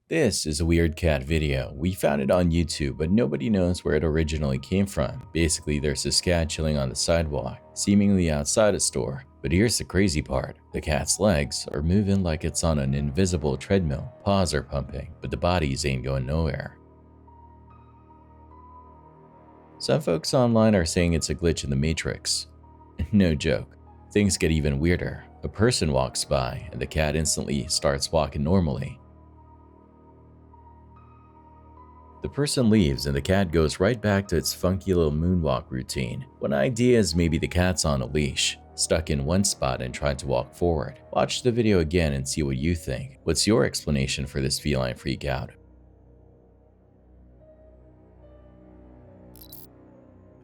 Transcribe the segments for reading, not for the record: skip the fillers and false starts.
This is a weird cat video. We found it on YouTube, but nobody knows where it originally came from. Basically, there's this cat chilling on the sidewalk, seemingly outside a store. But here's the crazy part. The cat's legs are moving like it's on an invisible treadmill. Paws are pumping, but the bodies ain't going nowhere. Some folks online are saying it's a glitch in the Matrix. No joke. Things get even weirder. A person walks by, and the cat instantly starts walking normally. The person leaves and the cat goes right back to its funky little moonwalk routine. One idea is maybe the cat's on a leash, stuck in one spot and trying to walk forward. Watch the video again and see what you think. What's your explanation for this feline freak out?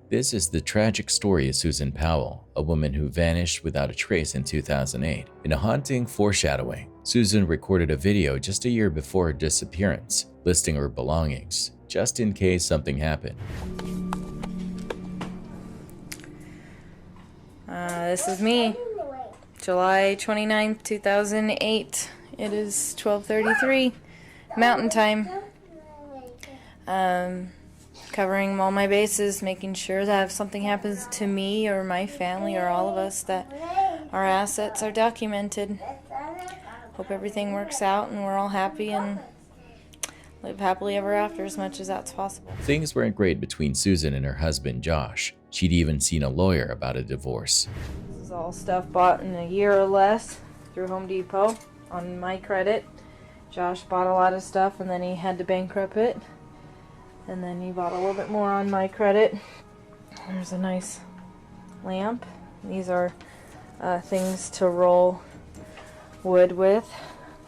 This is the tragic story of Susan Powell, a woman who vanished without a trace in 2008. In a haunting foreshadowing, Susan recorded a video just a year before her disappearance, listing her belongings, just in case something happened. This is me, July 29th, 2008. It is 12:33 Mountain Time. Covering all my bases, making sure that if something happens to me or my family or all of us, that our assets are documented. Hope everything works out and we're all happy and live happily ever after as much as that's possible. Things weren't great between Susan and her husband Josh. She'd even seen a lawyer about a divorce. This is all stuff bought in a year or less through Home Depot on my credit. Josh bought a lot of stuff and then he had to bankrupt it. And then he bought a little bit more on my credit. There's a nice lamp. These are things to roll wood with.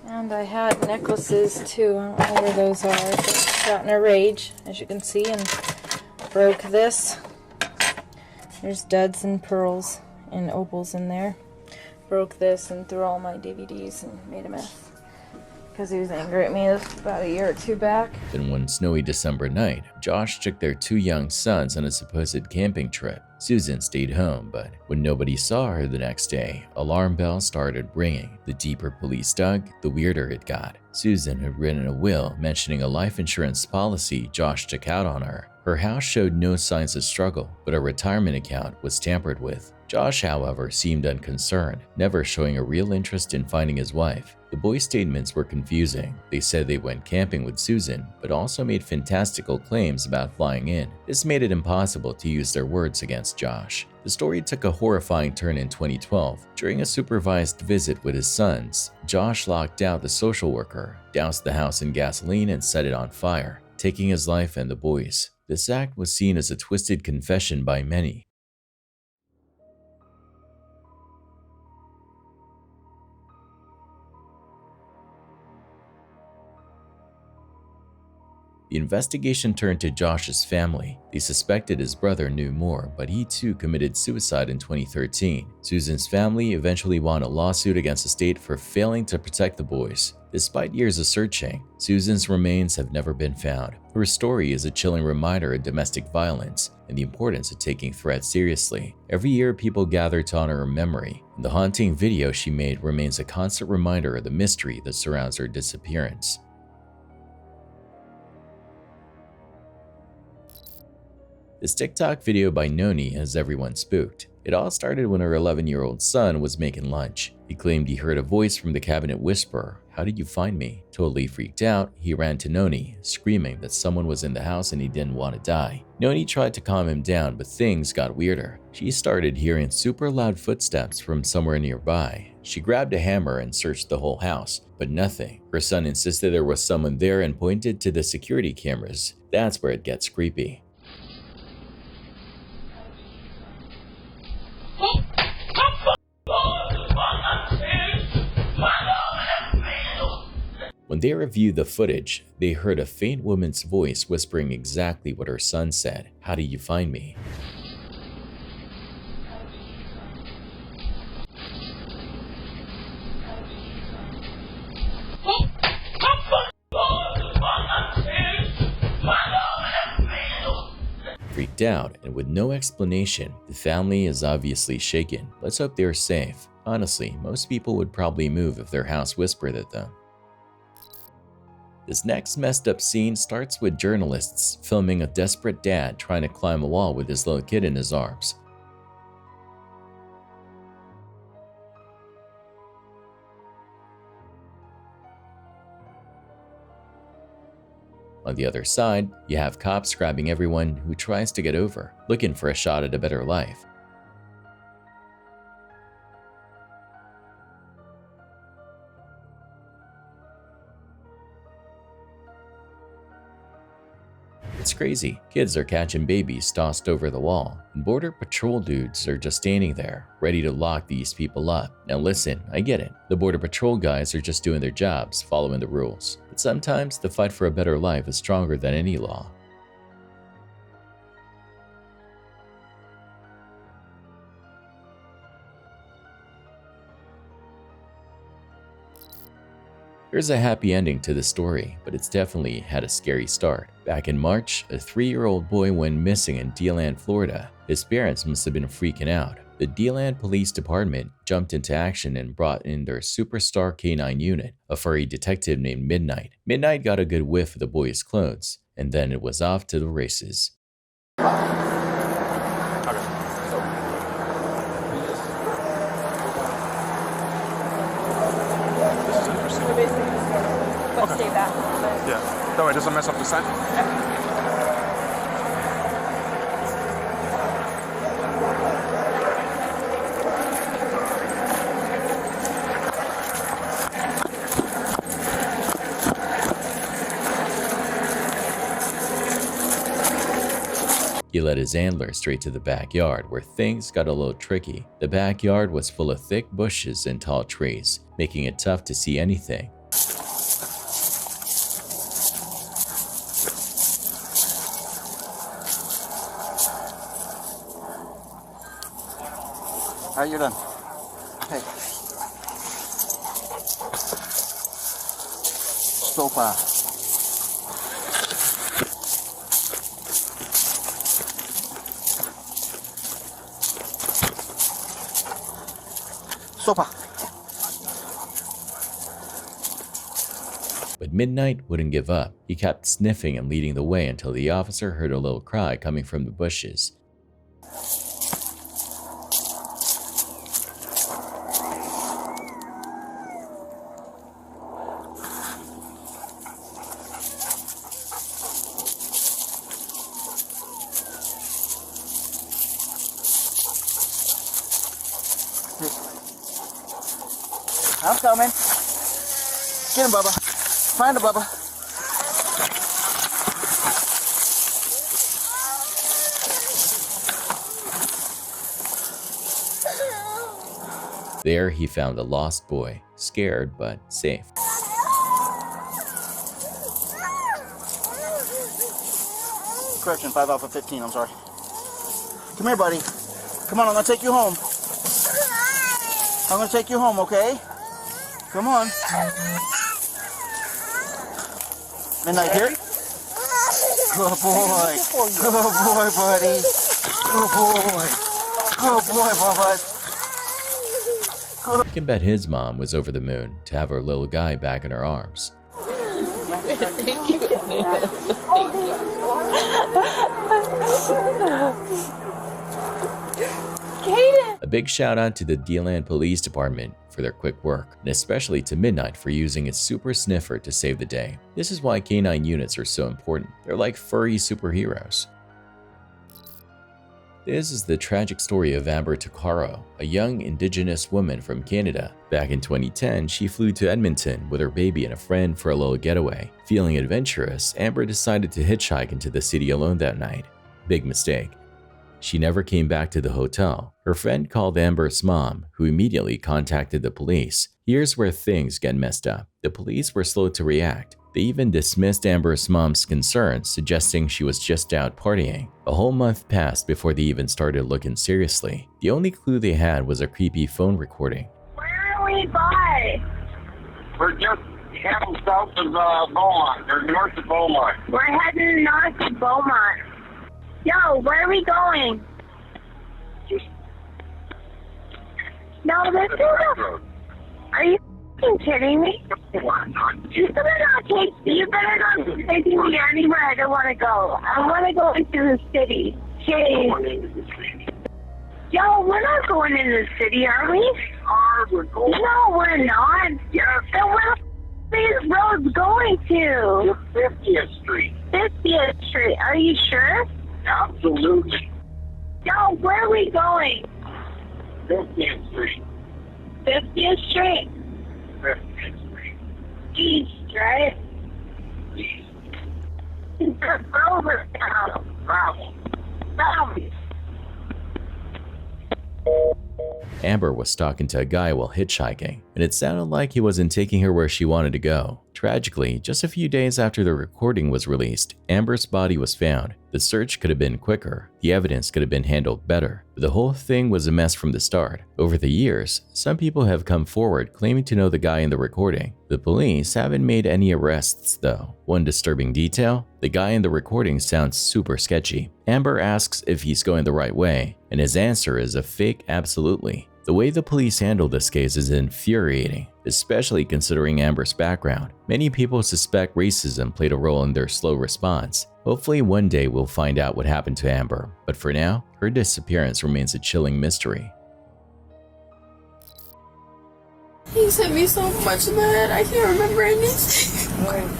And I had necklaces too. I don't know where those are. I just got in a rage, as you can see, and broke this. There's duds and pearls and opals in there. Broke this and threw all my DVDs and made a mess. Because he was angry at me about a year or two back. Then one snowy December night, Josh took their two young sons on a supposed camping trip. Susan stayed home, but when nobody saw her the next day, alarm bells started ringing. The deeper police dug, the weirder it got. Susan had written a will mentioning a life insurance policy Josh took out on her. Her house showed no signs of struggle, but her retirement account was tampered with. Josh, however, seemed unconcerned, never showing a real interest in finding his wife. The boys' statements were confusing. They said they went camping with Susan, but also made fantastical claims about flying in. This made it impossible to use their words against Josh. The story took a horrifying turn in 2012. During a supervised visit with his sons, Josh locked out the social worker, doused the house in gasoline, and set it on fire, taking his life and the boys'. This act was seen as a twisted confession by many. The investigation turned to Josh's family. They suspected his brother knew more, but he too committed suicide in 2013. Susan's family eventually won a lawsuit against the state for failing to protect the boys. Despite years of searching, Susan's remains have never been found. Her story is a chilling reminder of domestic violence and the importance of taking threats seriously. Every year, people gather to honor her memory, and the haunting video she made remains a constant reminder of the mystery that surrounds her disappearance. This TikTok video by Noni has everyone spooked. It all started when her 11-year-old son was making lunch. He claimed he heard a voice from the cabinet whisper, "How did you find me?" Totally freaked out, he ran to Noni, screaming that someone was in the house and he didn't want to die. Noni tried to calm him down, but things got weirder. She started hearing super loud footsteps from somewhere nearby. She grabbed a hammer and searched the whole house, but nothing. Her son insisted there was someone there and pointed to the security cameras. That's where it gets creepy. When they reviewed the footage, they heard a faint woman's voice whispering exactly what her son said. "How did you find me?" Freaked out and with no explanation, the family is obviously shaken. Let's hope they're safe. Honestly, most people would probably move if their house whispered at them. This next messed up scene starts with journalists filming a desperate dad trying to climb a wall with his little kid in his arms. On the other side, you have cops grabbing everyone who tries to get over, looking for a shot at a better life. It's crazy. Kids are catching babies tossed over the wall, and Border Patrol dudes are just standing there, ready to lock these people up. Now listen, I get it. The Border Patrol guys are just doing their jobs, following the rules. But sometimes the fight for a better life is stronger than any law. There's a happy ending to the story, but it's definitely had a scary start. Back in March, a 3-year-old boy went missing in DeLand, Florida. His parents must have been freaking out. The DeLand Police Department jumped into action and brought in their superstar K9 unit, a furry detective named Midnight. Midnight got a good whiff of the boy's clothes, and then it was off to the races. Stay back. Yeah, that way it doesn't mess up the scent. He led his antler straight to the backyard, where things got a little tricky. The backyard was full of thick bushes and tall trees, making it tough to see anything. All right, you're done. Hey. Sopa. Sopa. But Midnight wouldn't give up. He kept sniffing and leading the way until the officer heard a little cry coming from the bushes. I'm coming. Get him, Bubba. Find him, Bubba. There he found a lost boy, scared but safe. Correction, 5 Alpha 15, I'm sorry. Come here, buddy. Come on, I'm gonna take you home. I'm gonna take you home, okay? Come on. Midnight here. Good boy. Good boy, buddy. Good boy. Good boy, Bubba. You can bet his mom was over the moon to have her little guy back in her arms. Thank you. Kaden! A big shout out to the DeLand Police Department for their quick work, and especially to Midnight for using his super sniffer to save the day. This is why K9 units are so important. They're like furry superheroes. This is the tragic story of Amber Tuccaro, a young indigenous woman from Canada. Back in 2010, she flew to Edmonton with her baby and a friend for a little getaway. Feeling adventurous, Amber decided to hitchhike into the city alone that night. Big mistake. She never came back to the hotel. Her friend called Amber's mom, who immediately contacted the police. Here's where things get messed up. The police were slow to react. They even dismissed Amber's mom's concerns, suggesting she was just out partying. A whole month passed before they even started looking seriously. The only clue they had was a creepy phone recording. Where are we by? We're just heading south of Beaumont, or north of Beaumont. We're heading north of Beaumont. Yo, where are we going? No, this is a... Are you... You kidding me? You better not take me anywhere I don't want to go. I want to go into the city. Jeez. Yo, we're not going into the city, are we? No, we're not. Yes. Then where these roads going to? 50th Street. 50th Street. Are you sure? Absolutely. Yo, where are we going? 50th Street. 50th Street. 50th Street. East, right? East. Over down. Travel. Down. Amber was talking to a guy while hitchhiking, and it sounded like he wasn't taking her where she wanted to go. Tragically, just a few days after the recording was released, Amber's body was found. The search could have been quicker, the evidence could have been handled better, but the whole thing was a mess from the start. Over the years, some people have come forward claiming to know the guy in the recording. The police haven't made any arrests though. One disturbing detail, the guy in the recording sounds super sketchy. Amber asks if he's going the right way, and his answer is a fake absolutely. The way the police handle this case is infuriating, especially considering Amber's background. Many people suspect racism played a role in their slow response. Hopefully one day we'll find out what happened to Amber, but for now, her disappearance remains a chilling mystery. He sent me so much that I can't remember anything.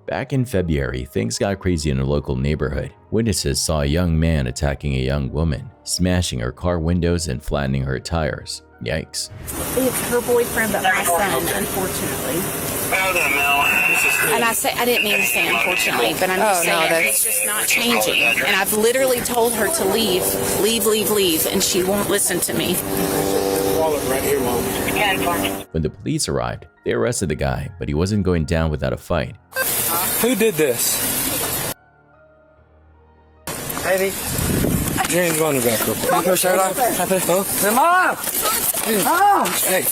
Back in February, things got crazy in a local neighborhood. Witnesses saw a young man attacking a young woman, smashing her car windows and flattening her tires. Yikes. It's her boyfriend, but my son, unfortunately. And I didn't mean to say unfortunately, but I'm just saying it's just not changing. And I've literally told her to leave, and she won't listen to me. Right here, Mom. When the police arrived, they arrested the guy, but he wasn't going down without a fight. Who did this? Baby. James, go on the back real quick. Come here, Sarah. Huh? Mom! Mom! Hey.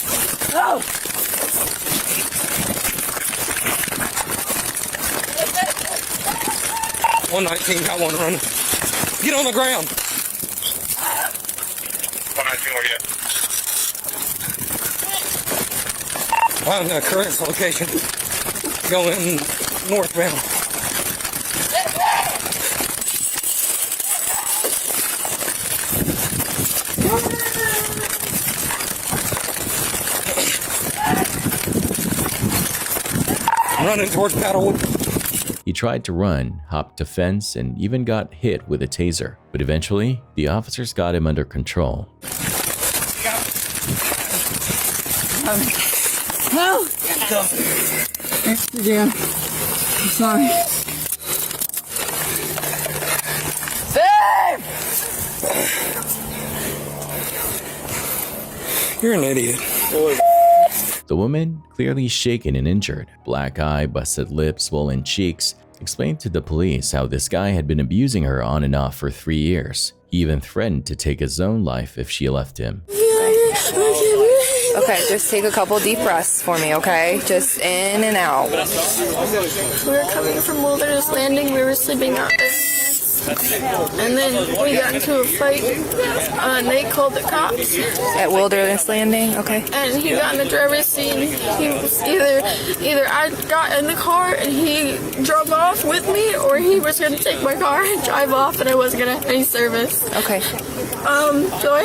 No! 119, got one running. Get on the ground. 119, we're good. Find the current location. Going northbound. Running towards Paddlewood. He tried to run, hopped a fence, and even got hit with a taser. But eventually, the officers got him under control. No! Yeah. I'm sorry. You're an idiot. The woman, clearly shaken and injured, black eye, busted lip, swollen cheeks, explained to the police how this guy had been abusing her on and off for 3 years. He even threatened to take his own life if she left him. Okay, just take a couple deep breaths for me, okay? Just in and out. We were coming from Wilderness Landing. We were sleeping out there. And then we got into a fight. They called the cops. At Wilderness Landing, okay? And he got in the driver's seat. He was either I got in the car and he drove off with me, or he was going to take my car and drive off, and I wasn't going to have any service. Okay. So I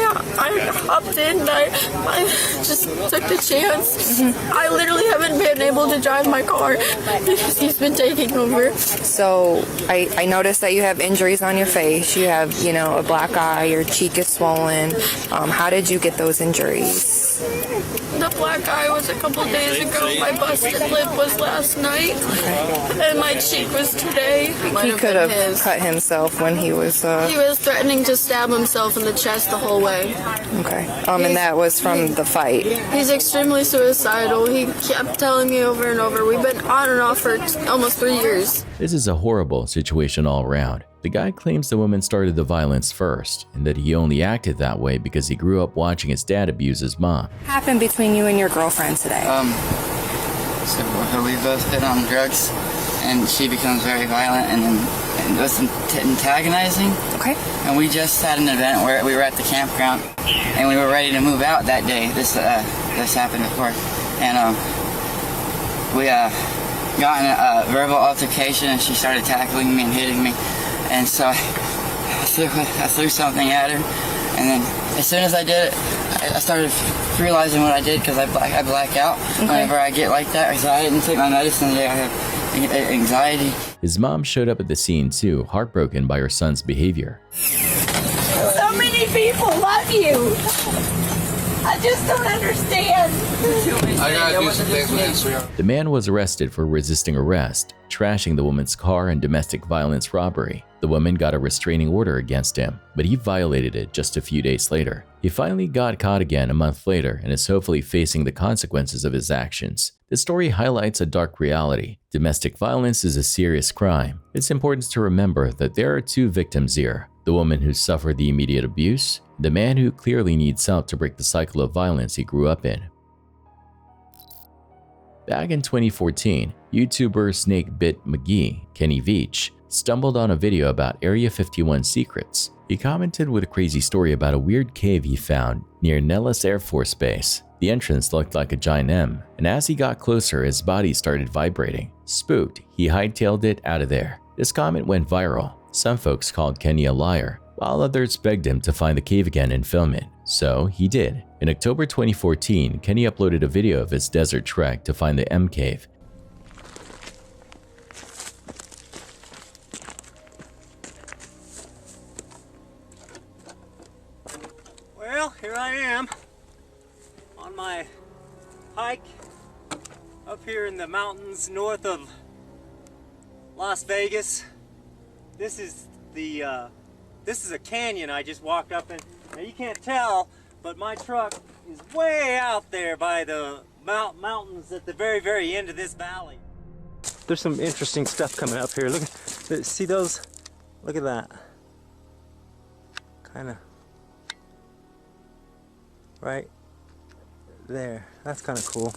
hopped in and I just took the chance. I literally haven't been able to drive my car because he's been taking over. So I noticed that you have injuries on your face. You have, a black eye. Your cheek is swollen. How did you get those injuries? The black eye was a couple days ago. My busted lip was last night. Okay. And my cheek was today. He could have cut himself when he was... He was threatening to stab himself in the chest the whole way. Okay. And that was from the fight. He's extremely suicidal. He kept telling me over and over. We've been on and off for almost 3 years. This is a horrible situation all around. The guy claims the woman started the violence first, and that he only acted that way because he grew up watching his dad abuse his mom. What happened between you and your girlfriend today? So we both been on drugs, and she becomes very violent and was antagonizing. Okay. And we just had an event where we were at the campground, and we were ready to move out that day. This happened, of course. And we got in a verbal altercation, and she started tackling me and hitting me. And so I threw something at her, and then as soon as I did it, I started realizing what I did, because I black out whenever I get like that. So I didn't take my medicine today. I have anxiety. His mom showed up at the scene too, heartbroken by her son's behavior. So many people love you. I just don't understand. I gotta do some things with this. The man was arrested for resisting arrest, trashing the woman's car, and domestic violence robbery. The woman got a restraining order against him, but he violated it just a few days later. He finally got caught again a month later and is hopefully facing the consequences of his actions. This story highlights a dark reality. Domestic violence is a serious crime. It's important to remember that there are two victims here: the woman who suffered the immediate abuse, the man who clearly needs help to break the cycle of violence he grew up in. Back in 2014, YouTuber Snake Bit McGee, Kenny Veach, stumbled on a video about Area 51 secrets. He commented with a crazy story about a weird cave he found near Nellis Air Force Base. The entrance looked like a giant M, and as he got closer, his body started vibrating. Spooked, he hightailed it out of there. This comment went viral. Some folks called Kenny a liar, while others begged him to find the cave again and film it. So he did. In October 2014, Kenny uploaded a video of his desert trek to find the M cave. Well, here I am on my hike up here in the mountains north of Las Vegas. This is a canyon I just walked up in. Now you can't tell, but my truck is way out there by the mountains at the very, very end of this valley. There's some interesting stuff coming up here. Look, see those? Look at that. Kind of right there. That's kind of cool.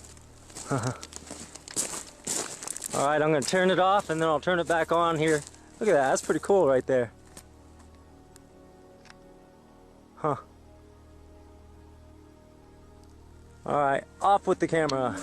All right, I'm gonna turn it off and then I'll turn it back on here. Look at that, that's pretty cool right there. Huh. Alright, off with the camera.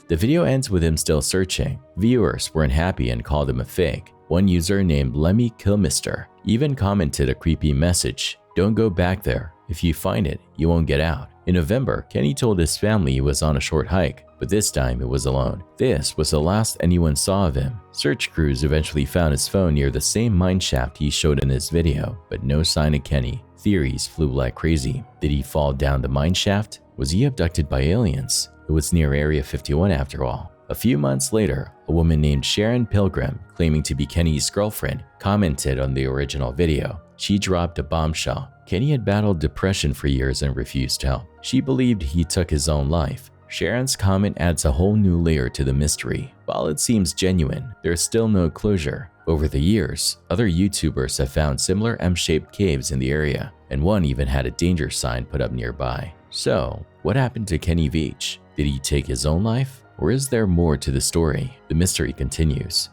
The video ends with him still searching. Viewers weren't happy and called him a fake. One user named Lemmy Killmister even commented a creepy message: "Don't go back there. If you find it, you won't get out." In November, Kenny told his family he was on a short hike, but this time it was alone. This was the last anyone saw of him. Search crews eventually found his phone near the same mine shaft he showed in his video, but no sign of Kenny. Theories flew like crazy. Did he fall down the mine shaft? Was he abducted by aliens? It was near Area 51 after all. A few months later, a woman named Sharon Pilgrim, claiming to be Kenny's girlfriend, commented on the original video. She dropped a bombshell. Kenny had battled depression for years and refused help. She believed he took his own life. Sharon's comment adds a whole new layer to the mystery. While it seems genuine, there's still no closure. Over the years, other YouTubers have found similar M-shaped caves in the area, and one even had a danger sign put up nearby. So, what happened to Kenny Veach? Did he take his own life? Or is there more to the story? The mystery continues.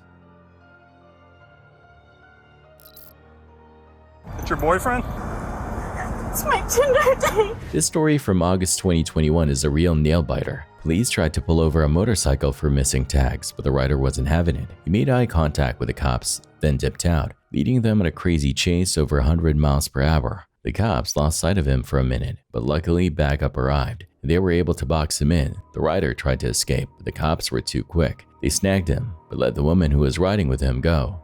It's your boyfriend? It's my Tinder date. This story from August 2021 is a real nail-biter. Police tried to pull over a motorcycle for missing tags, but the rider wasn't having it. He made eye contact with the cops, then dipped out, leading them on a crazy chase over 100 miles per hour. The cops lost sight of him for a minute, but luckily backup arrived. They were able to box him in. The rider tried to escape, but the cops were too quick. They snagged him, but let the woman who was riding with him go.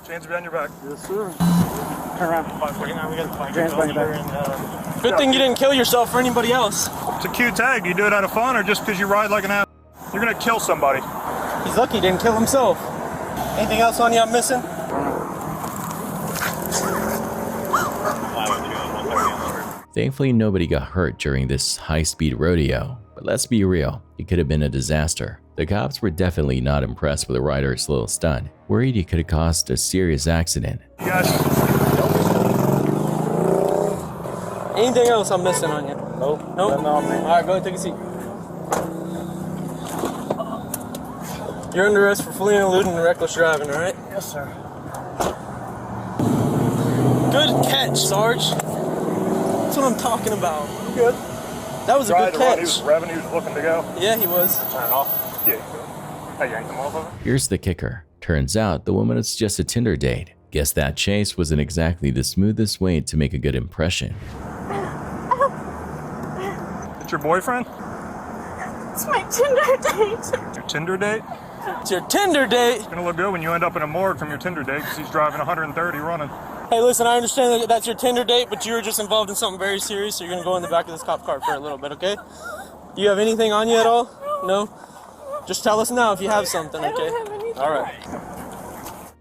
Chains behind your back. Yes, sir. Turn around. We got to find Hands behind your back. Good thing you didn't kill yourself or anybody else. It's a cute tag. Do you do it out of fun or just because you ride like an ass? You're gonna kill somebody. He's lucky he didn't kill himself. Anything else on you I'm missing? Thankfully, nobody got hurt during this high-speed rodeo, but let's be real, it could have been a disaster. The cops were definitely not impressed with the rider's little stunt, worried he could have caused a serious accident. Anything else I'm missing on you? Nope. Nope. All right, go ahead, take a seat. You're under arrest for fleeing, eluding, and reckless driving, all right? Yes, sir. Good catch, Sarge. That's what I'm talking about. Good. That was a good catch. He was revving, he was looking to go. Yeah, he was. Turn it off. Yeah. I yanked him off of it. Here's the kicker. Turns out the woman was just a Tinder date. Guess that chase wasn't exactly the smoothest way to make a good impression. It's your boyfriend? It's my Tinder date. Your Tinder date? It's your Tinder date. It's gonna look good when you end up in a morgue from your Tinder date because he's driving 130 running. Hey, listen, I understand that that's your Tinder date, but you were just involved in something very serious, so you're gonna go in the back of this cop car for a little bit, okay? Do you have anything on you at all? No? Just tell us now if you have something, okay? All right.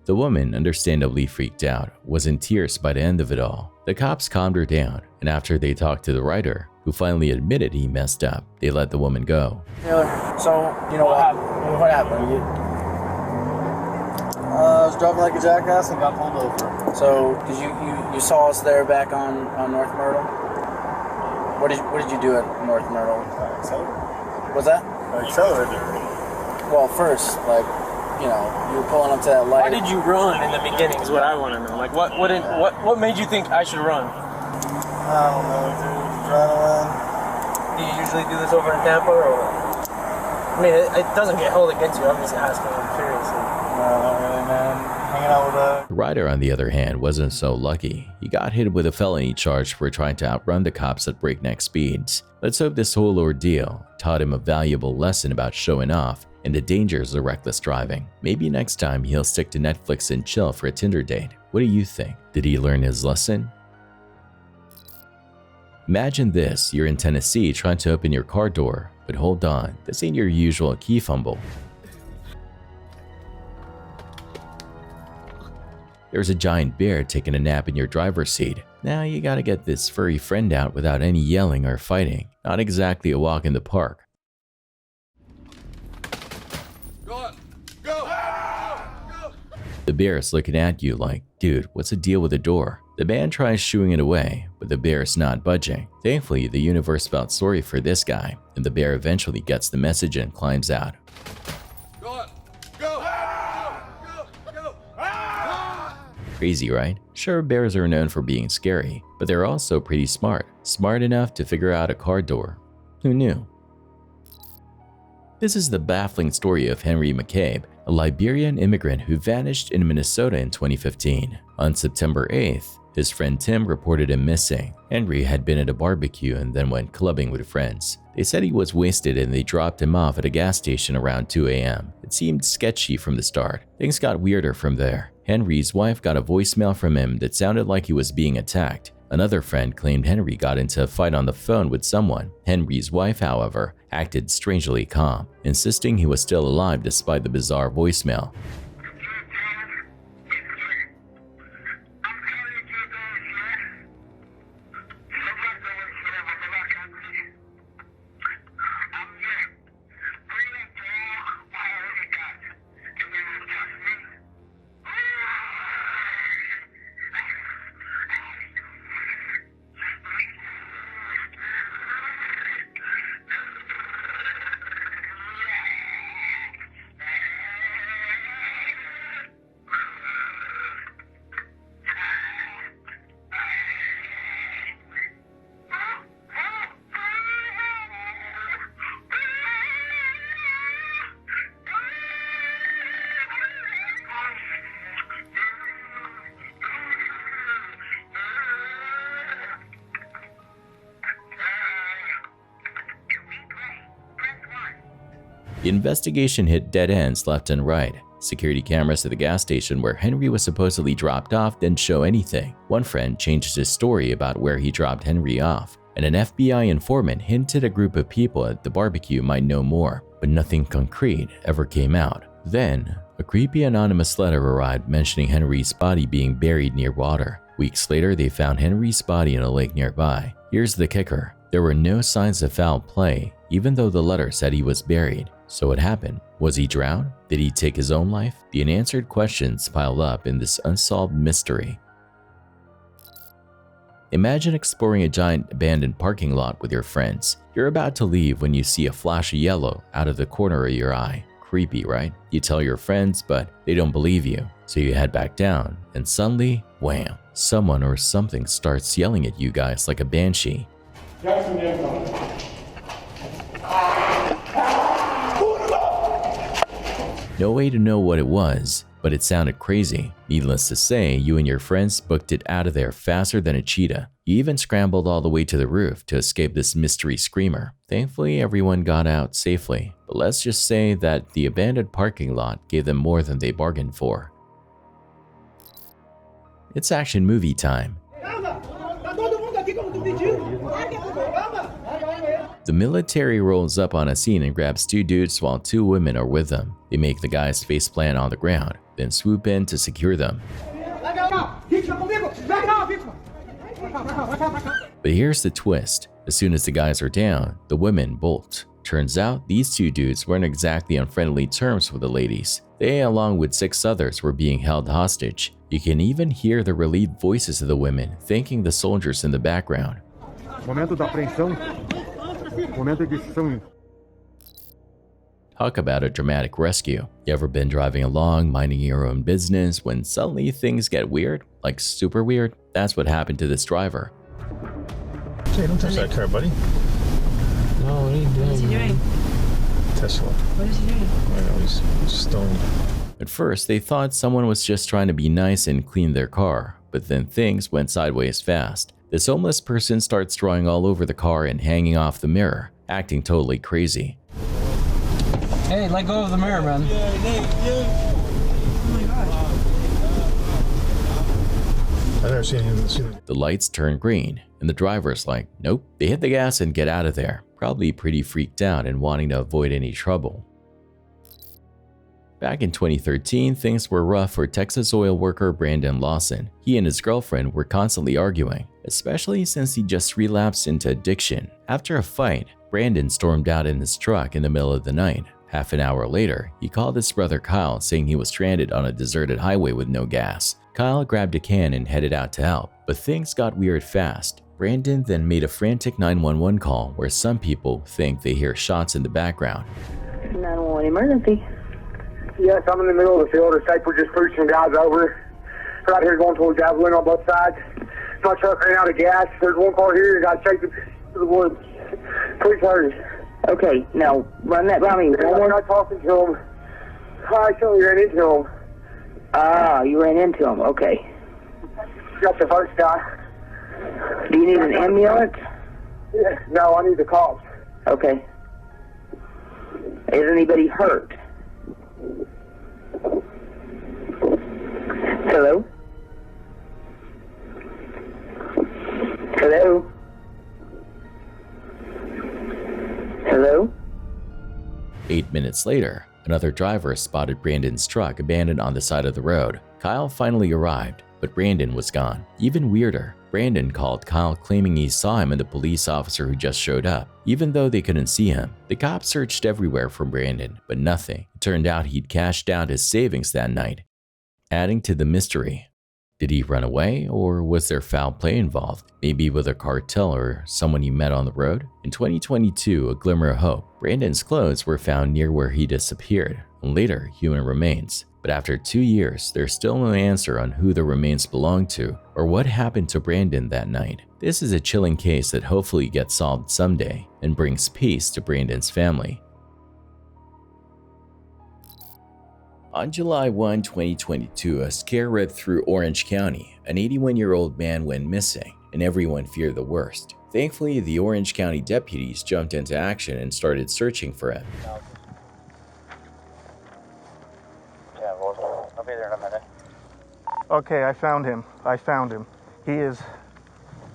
The woman, understandably freaked out, was in tears by the end of it all. The cops calmed her down, and after they talked to the writer, who finally admitted he messed up, they let the woman go. Taylor, so, you know what happened? What happened? I was driving like a jackass and got pulled over. So, because you saw us there back on North Myrtle? What did you do at North Myrtle? Accelerated. What's that? Accelerated. Well, first, like, you know, you were pulling up to that light. Why did you run in the beginning is what I want to know. Like, what made you think I should run? I don't know, dude. Adrenaline. Do you usually do this over in Tampa, or what? I mean, it doesn't get held against you. I'm just asking you seriously. No, not really, man. Hanging out with The rider, on the other hand, wasn't so lucky. He got hit with a felony charge for trying to outrun the cops at breakneck speeds. Let's hope this whole ordeal taught him a valuable lesson about showing off and the dangers of reckless driving. Maybe next time he'll stick to Netflix and chill for a Tinder date. What do you think? Did he learn his lesson? Imagine this, you're in Tennessee trying to open your car door, but hold on, this ain't your usual key fumble. There's a giant bear taking a nap in your driver's seat. Now you gotta get this furry friend out without any yelling or fighting. Not exactly a walk in the park. The bear is looking at you like, dude, what's the deal with the door? The man tries shooing it away, but the bear is not budging. Thankfully, the universe felt sorry for this guy, and the bear eventually gets the message and climbs out. Crazy, right? Sure, bears are known for being scary, but they're also pretty smart. Smart enough to figure out a car door. Who knew? This is the baffling story of Henry McCabe, a Liberian immigrant who vanished in Minnesota in 2015. On September 8th, his friend Tim reported him missing. Henry had been at a barbecue and then went clubbing with friends. They said he was wasted and they dropped him off at a gas station around 2 a.m. It seemed sketchy from the start. Things got weirder from there. Henry's wife got a voicemail from him that sounded like he was being attacked. Another friend claimed Henry got into a fight on the phone with someone. Henry's wife, however, acted strangely calm, insisting he was still alive despite the bizarre voicemail. The investigation hit dead ends left and right. Security cameras at the gas station where Henry was supposedly dropped off didn't show anything. One friend changed his story about where he dropped Henry off, and an FBI informant hinted a group of people at the barbecue might know more, but nothing concrete ever came out. Then, a creepy anonymous letter arrived mentioning Henry's body being buried near water. Weeks later, they found Henry's body in a lake nearby. Here's the kicker. There were no signs of foul play, even though the letter said he was buried. So what happened? Was he drowned? Did he take his own life? The unanswered questions pile up in this unsolved mystery. Imagine exploring a giant abandoned parking lot with your friends. You're about to leave when you see a flash of yellow out of the corner of your eye. Creepy, right? You tell your friends, but they don't believe you. So you head back down, and suddenly, wham, someone or something starts yelling at you guys like a banshee. Jackson, No way to know what it was, but it sounded crazy. Needless to say, you and your friends booked it out of there faster than a cheetah. You even scrambled all the way to the roof to escape this mystery screamer. Thankfully, everyone got out safely, but let's just say that the abandoned parking lot gave them more than they bargained for. It's action movie time. The military rolls up on a scene and grabs 2 dudes while 2 women are with them. They make the guys faceplant on the ground, then swoop in to secure them. But here's the twist. As soon as the guys are down, the women bolt. Turns out these 2 dudes weren't exactly on friendly terms with the ladies. They, along with 6 others, were being held hostage. You can even hear the relieved voices of the women thanking the soldiers in the background. Talk about a dramatic rescue. You ever been driving along, minding your own business, when suddenly things get weird? Like super weird? That's what happened to this driver. Hey, don't touch that car, buddy. No, what are you doing? What is he doing? Tesla. What is he doing? I know, he's stoned. At first, they thought someone was just trying to be nice and clean their car, but then things went sideways fast. This homeless person starts drawing all over the car and hanging off the mirror, acting totally crazy. Hey, let go of the mirror, man. I've never seen him. The lights turn green, and the driver's like, nope. They hit the gas and get out of there, probably pretty freaked out and wanting to avoid any trouble. Back in 2013, things were rough for Texas oil worker Brandon Lawson. He and his girlfriend were constantly arguing, especially since he just relapsed into addiction. After a fight, Brandon stormed out in his truck in the middle of the night. Half an hour later, he called his brother Kyle saying he was stranded on a deserted highway with no gas. Kyle grabbed a can and headed out to help, but things got weird fast. Brandon then made a frantic 911 call where some people think they hear shots in the background. 911 emergency. Yes, I'm in the middle of the field. It's safe. We're just pushing guys over. Right here going towards Javelin on both sides. My truck ran out of gas. There's one car here. You got to take it to the woods. Please hurry. Okay, now run that by me. We're not talking to him. I actually ran into him. Ah, you ran into him. Okay. Got the first guy. Do you need an ambulance? Yeah, no, I need the cops. Okay. Is anybody hurt? Hello? Hello? Hello? 8 minutes later, another driver spotted Brandon's truck abandoned on the side of the road. Kyle finally arrived, but Brandon was gone. Even weirder, Brandon called Kyle claiming he saw him and the police officer who just showed up. Even though they couldn't see him, the cops searched everywhere for Brandon, but nothing. It turned out he'd cashed out his savings that night. Adding to the mystery, did he run away, or was there foul play involved? Maybe with a cartel or someone he met on the road? In 2022, a glimmer of hope. Brandon's clothes were found near where he disappeared, and later human remains. But after 2 years, there's still no answer on who the remains belong to or what happened to Brandon that night. This is a chilling case that hopefully gets solved someday and brings peace to Brandon's family. On July 1, 2022, a scare ripped through Orange County. An 81-year-old man went missing, and everyone feared the worst. Thankfully, the Orange County deputies jumped into action and started searching for him. I'll be there in a minute. Okay, I found him. He is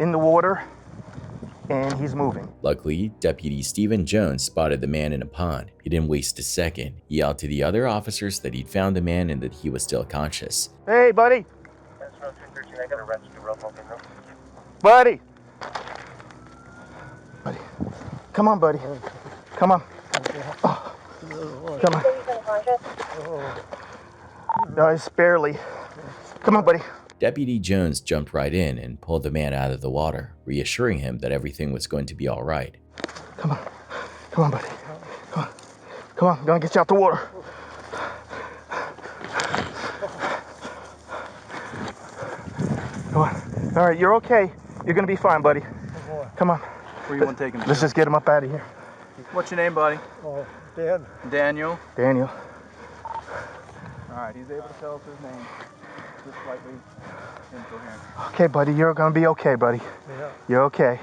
in the water, and he's moving. Luckily, Deputy Stephen Jones spotted the man in a pond. He didn't waste a second. He yelled to the other officers that he'd found the man and that he was still conscious. Hey, buddy! Buddy! Buddy. Come on, buddy. Come on. Oh. Come on. No, it's barely. Come on, buddy. Deputy Jones jumped right in and pulled the man out of the water, reassuring him that everything was going to be all right. Come on. Come on, buddy. Come on. Come on. I'm going to get you out the water. Come on. All right, you're okay. You're going to be fine, buddy. Come on. Where you want to take him? Let's just get him up out of here. What's your name, buddy? Dan. Daniel. Daniel. Alright, he's able to tell us his name. Just slightly incoherent. Okay, buddy, you're gonna be okay, buddy. Yeah. You're okay.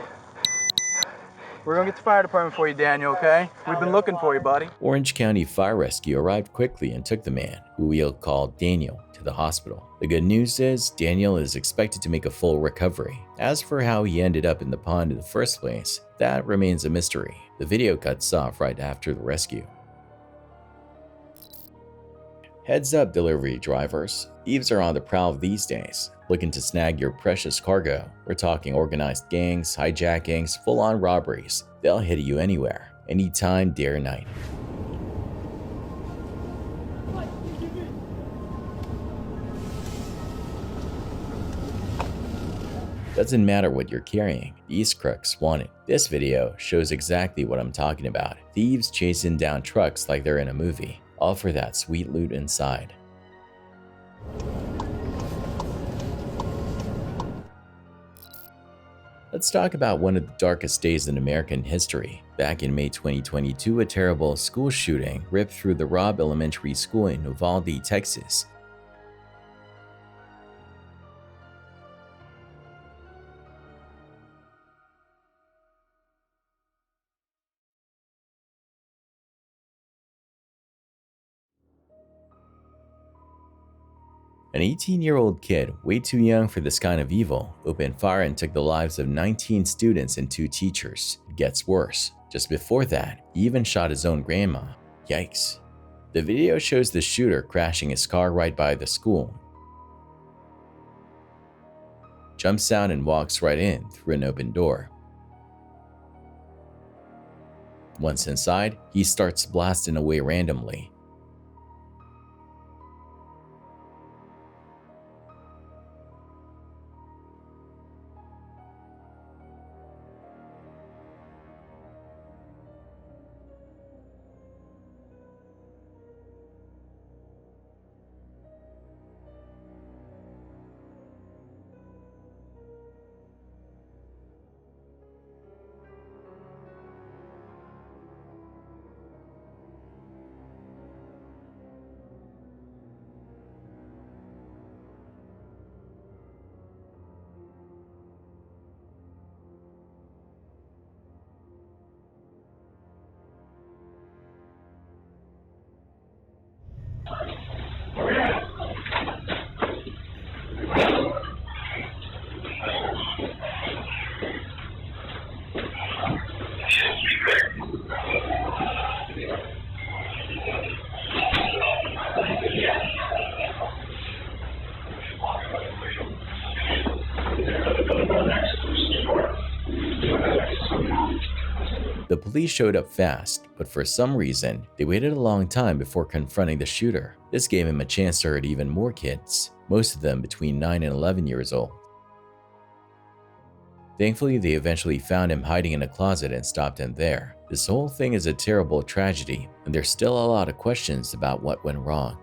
We're gonna get the fire department for you, Daniel, okay? We've been looking for you, buddy. Orange County Fire Rescue arrived quickly and took the man, who we'll call Daniel, to the hospital. The good news is Daniel is expected to make a full recovery. As for how he ended up in the pond in the first place, that remains a mystery. The video cuts off right after the rescue. Heads up, delivery drivers. Thieves are on the prowl these days, looking to snag your precious cargo. We're talking organized gangs, hijackings, full-on robberies. They'll hit you anywhere, anytime, day or night. Doesn't matter what you're carrying, these crooks want it. This video shows exactly what I'm talking about. Thieves chasing down trucks like they're in a movie, all for that sweet loot inside. Let's talk about one of the darkest days in American history. Back in May 2022, a terrible school shooting ripped through the Robb Elementary School in Uvalde, Texas. An 18-year-old kid, way too young for this kind of evil, opened fire and took the lives of 19 students and 2 teachers. It gets worse. Just before that, he even shot his own grandma. Yikes. The video shows the shooter crashing his car right by the school. Jumps out and walks right in through an open door. Once inside, he starts blasting away randomly. The police showed up fast, but for some reason, they waited a long time before confronting the shooter. This gave him a chance to hurt even more kids, most of them between 9 and 11 years old. Thankfully, they eventually found him hiding in a closet and stopped him there. This whole thing is a terrible tragedy, and there's still a lot of questions about what went wrong.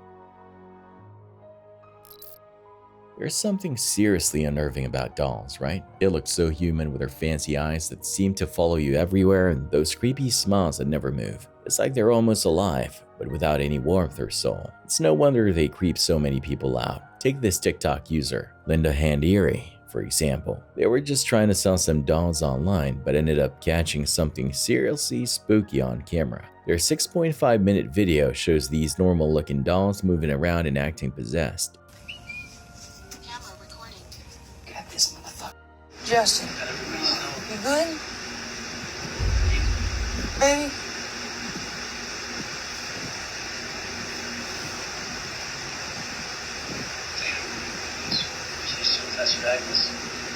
There's something seriously unnerving about dolls, right? They look so human with their fancy eyes that seem to follow you everywhere and those creepy smiles that never move. It's like they're almost alive, but without any warmth or soul. It's no wonder they creep so many people out. Take this TikTok user, Linda Handieri, for example. They were just trying to sell some dolls online, but ended up catching something seriously spooky on camera. Their 6.5-minute video shows these normal-looking dolls moving around and acting possessed. Justin, you good? Baby? That's your diagnosis.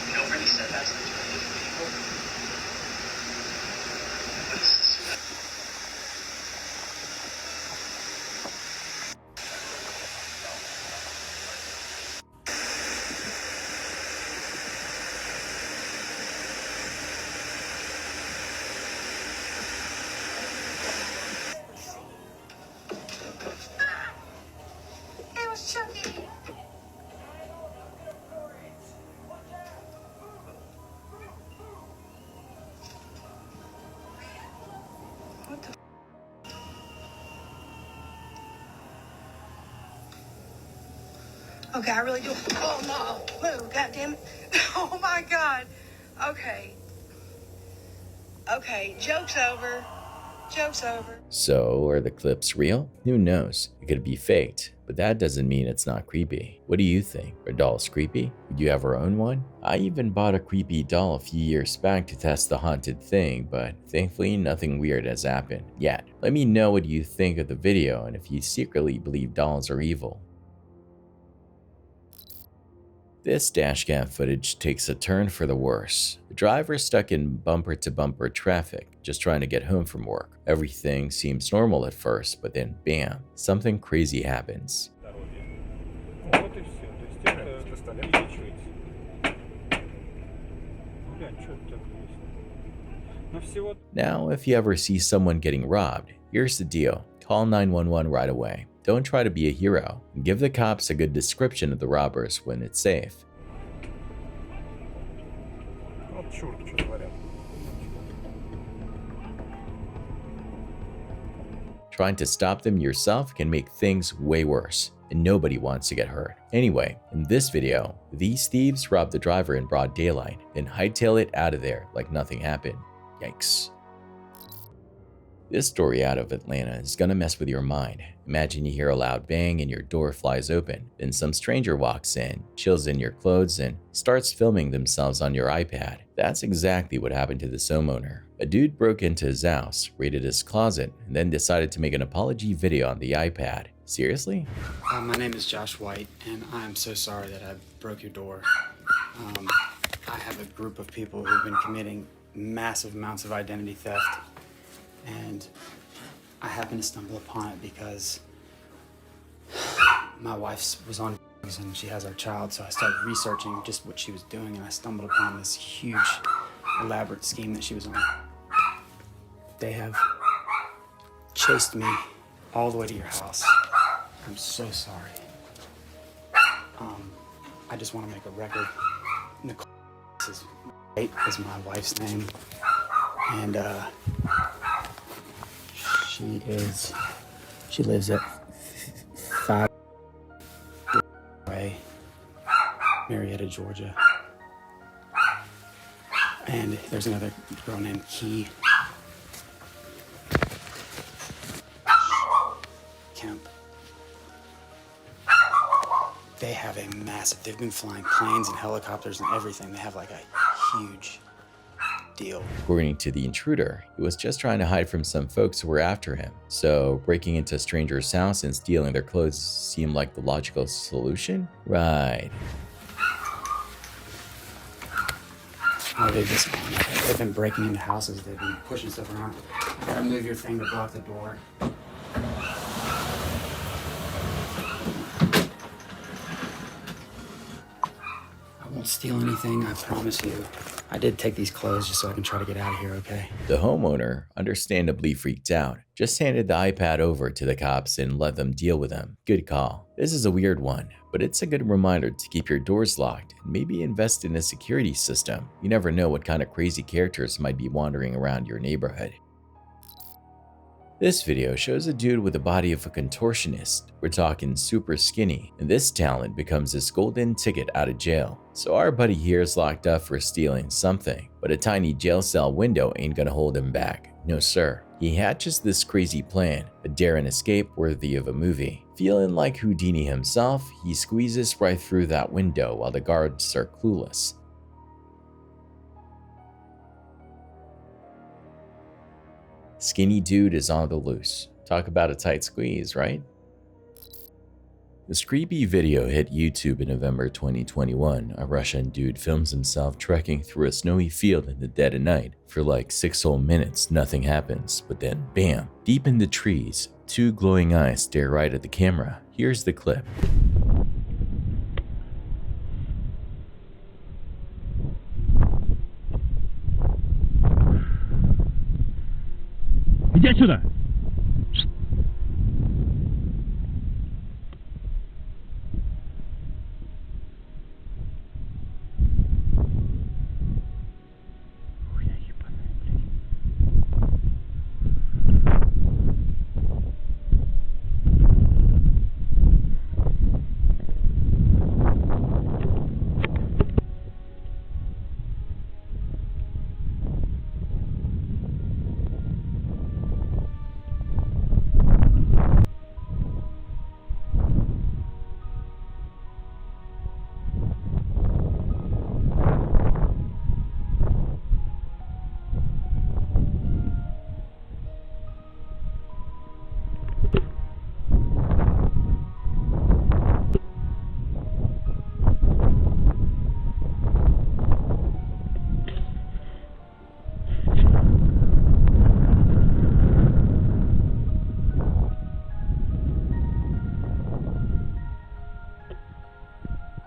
You don't really said that's what you're people. What is this? It was Chucky. Okay, I really do. Oh, no. Move, God damn it. Oh, my God. Okay. Okay, joke's over. Joke's over. So, are the clips real? Who knows? It could be faked, but that doesn't mean it's not creepy. What do you think? Are dolls creepy? Would you ever own one? I even bought a creepy doll a few years back to test the haunted thing, but thankfully nothing weird has happened yet. Let me know what you think of the video and if you secretly believe dolls are evil. This dashcam footage takes a turn for the worse. The driver stuck in bumper-to-bumper traffic, just trying to get home from work. Everything seems normal at first, but then bam, something crazy happens. Now, if you ever see someone getting robbed, here's the deal. Call 911 right away. Don't try to be a hero. Give the cops a good description of the robbers when it's safe. Trying to stop them yourself can make things way worse, and nobody wants to get hurt. Anyway, in this video, these thieves rob the driver in broad daylight, then hightail it out of there like nothing happened. Yikes. This story out of Atlanta is gonna mess with your mind. Imagine you hear a loud bang and your door flies open. Then some stranger walks in, chills in your clothes, and starts filming themselves on your iPad. That's exactly what happened to this homeowner. A dude broke into his house, raided his closet, and then decided to make an apology video on the iPad. Seriously? My name is Josh White, and I'm so sorry that I broke your door. I have a group of people who've been committing massive amounts of identity theft. And I happened to stumble upon it because my wife was on drugs and she has our child, so I started researching just what she was doing, and I stumbled upon this huge, elaborate scheme that she was on. They have chased me all the way to your house. I'm so sorry. I just want to make a record. Nicole is my wife's name, and she lives at 5 way, Marietta, Georgia. And there's another girl named Key Kemp. They have a massive, they've been flying planes and helicopters and everything. They have like a huge deal. According to the intruder, he was just trying to hide from some folks who were after him. So breaking into a stranger's house and stealing their clothes seemed like the logical solution? Right. Oh, they've been breaking into houses. They've been pushing stuff around. I gotta move your thing to block the door. I won't steal anything, I promise you. I did take these clothes just so I can try to get out of here, okay? The homeowner, understandably freaked out, just handed the iPad over to the cops and let them deal with him. Good call. This is a weird one, but it's a good reminder to keep your doors locked and maybe invest in a security system. You never know what kind of crazy characters might be wandering around your neighborhood. This video shows a dude with the body of a contortionist. We're talking super skinny, and this talent becomes his golden ticket out of jail. So our buddy here is locked up for stealing something, but a tiny jail cell window ain't gonna hold him back. No sir. He hatches this crazy plan, a dare and escape worthy of a movie. Feeling like Houdini himself, he squeezes right through that window while the guards are clueless. Skinny dude is on the loose. Talk about a tight squeeze, right? This creepy video hit YouTube in November 2021. A Russian dude films himself trekking through a snowy field in the dead of night. For like 6 whole minutes, nothing happens, but then bam! Deep in the trees, 2 glowing eyes stare right at the camera. Here's the clip. Иди отсюда!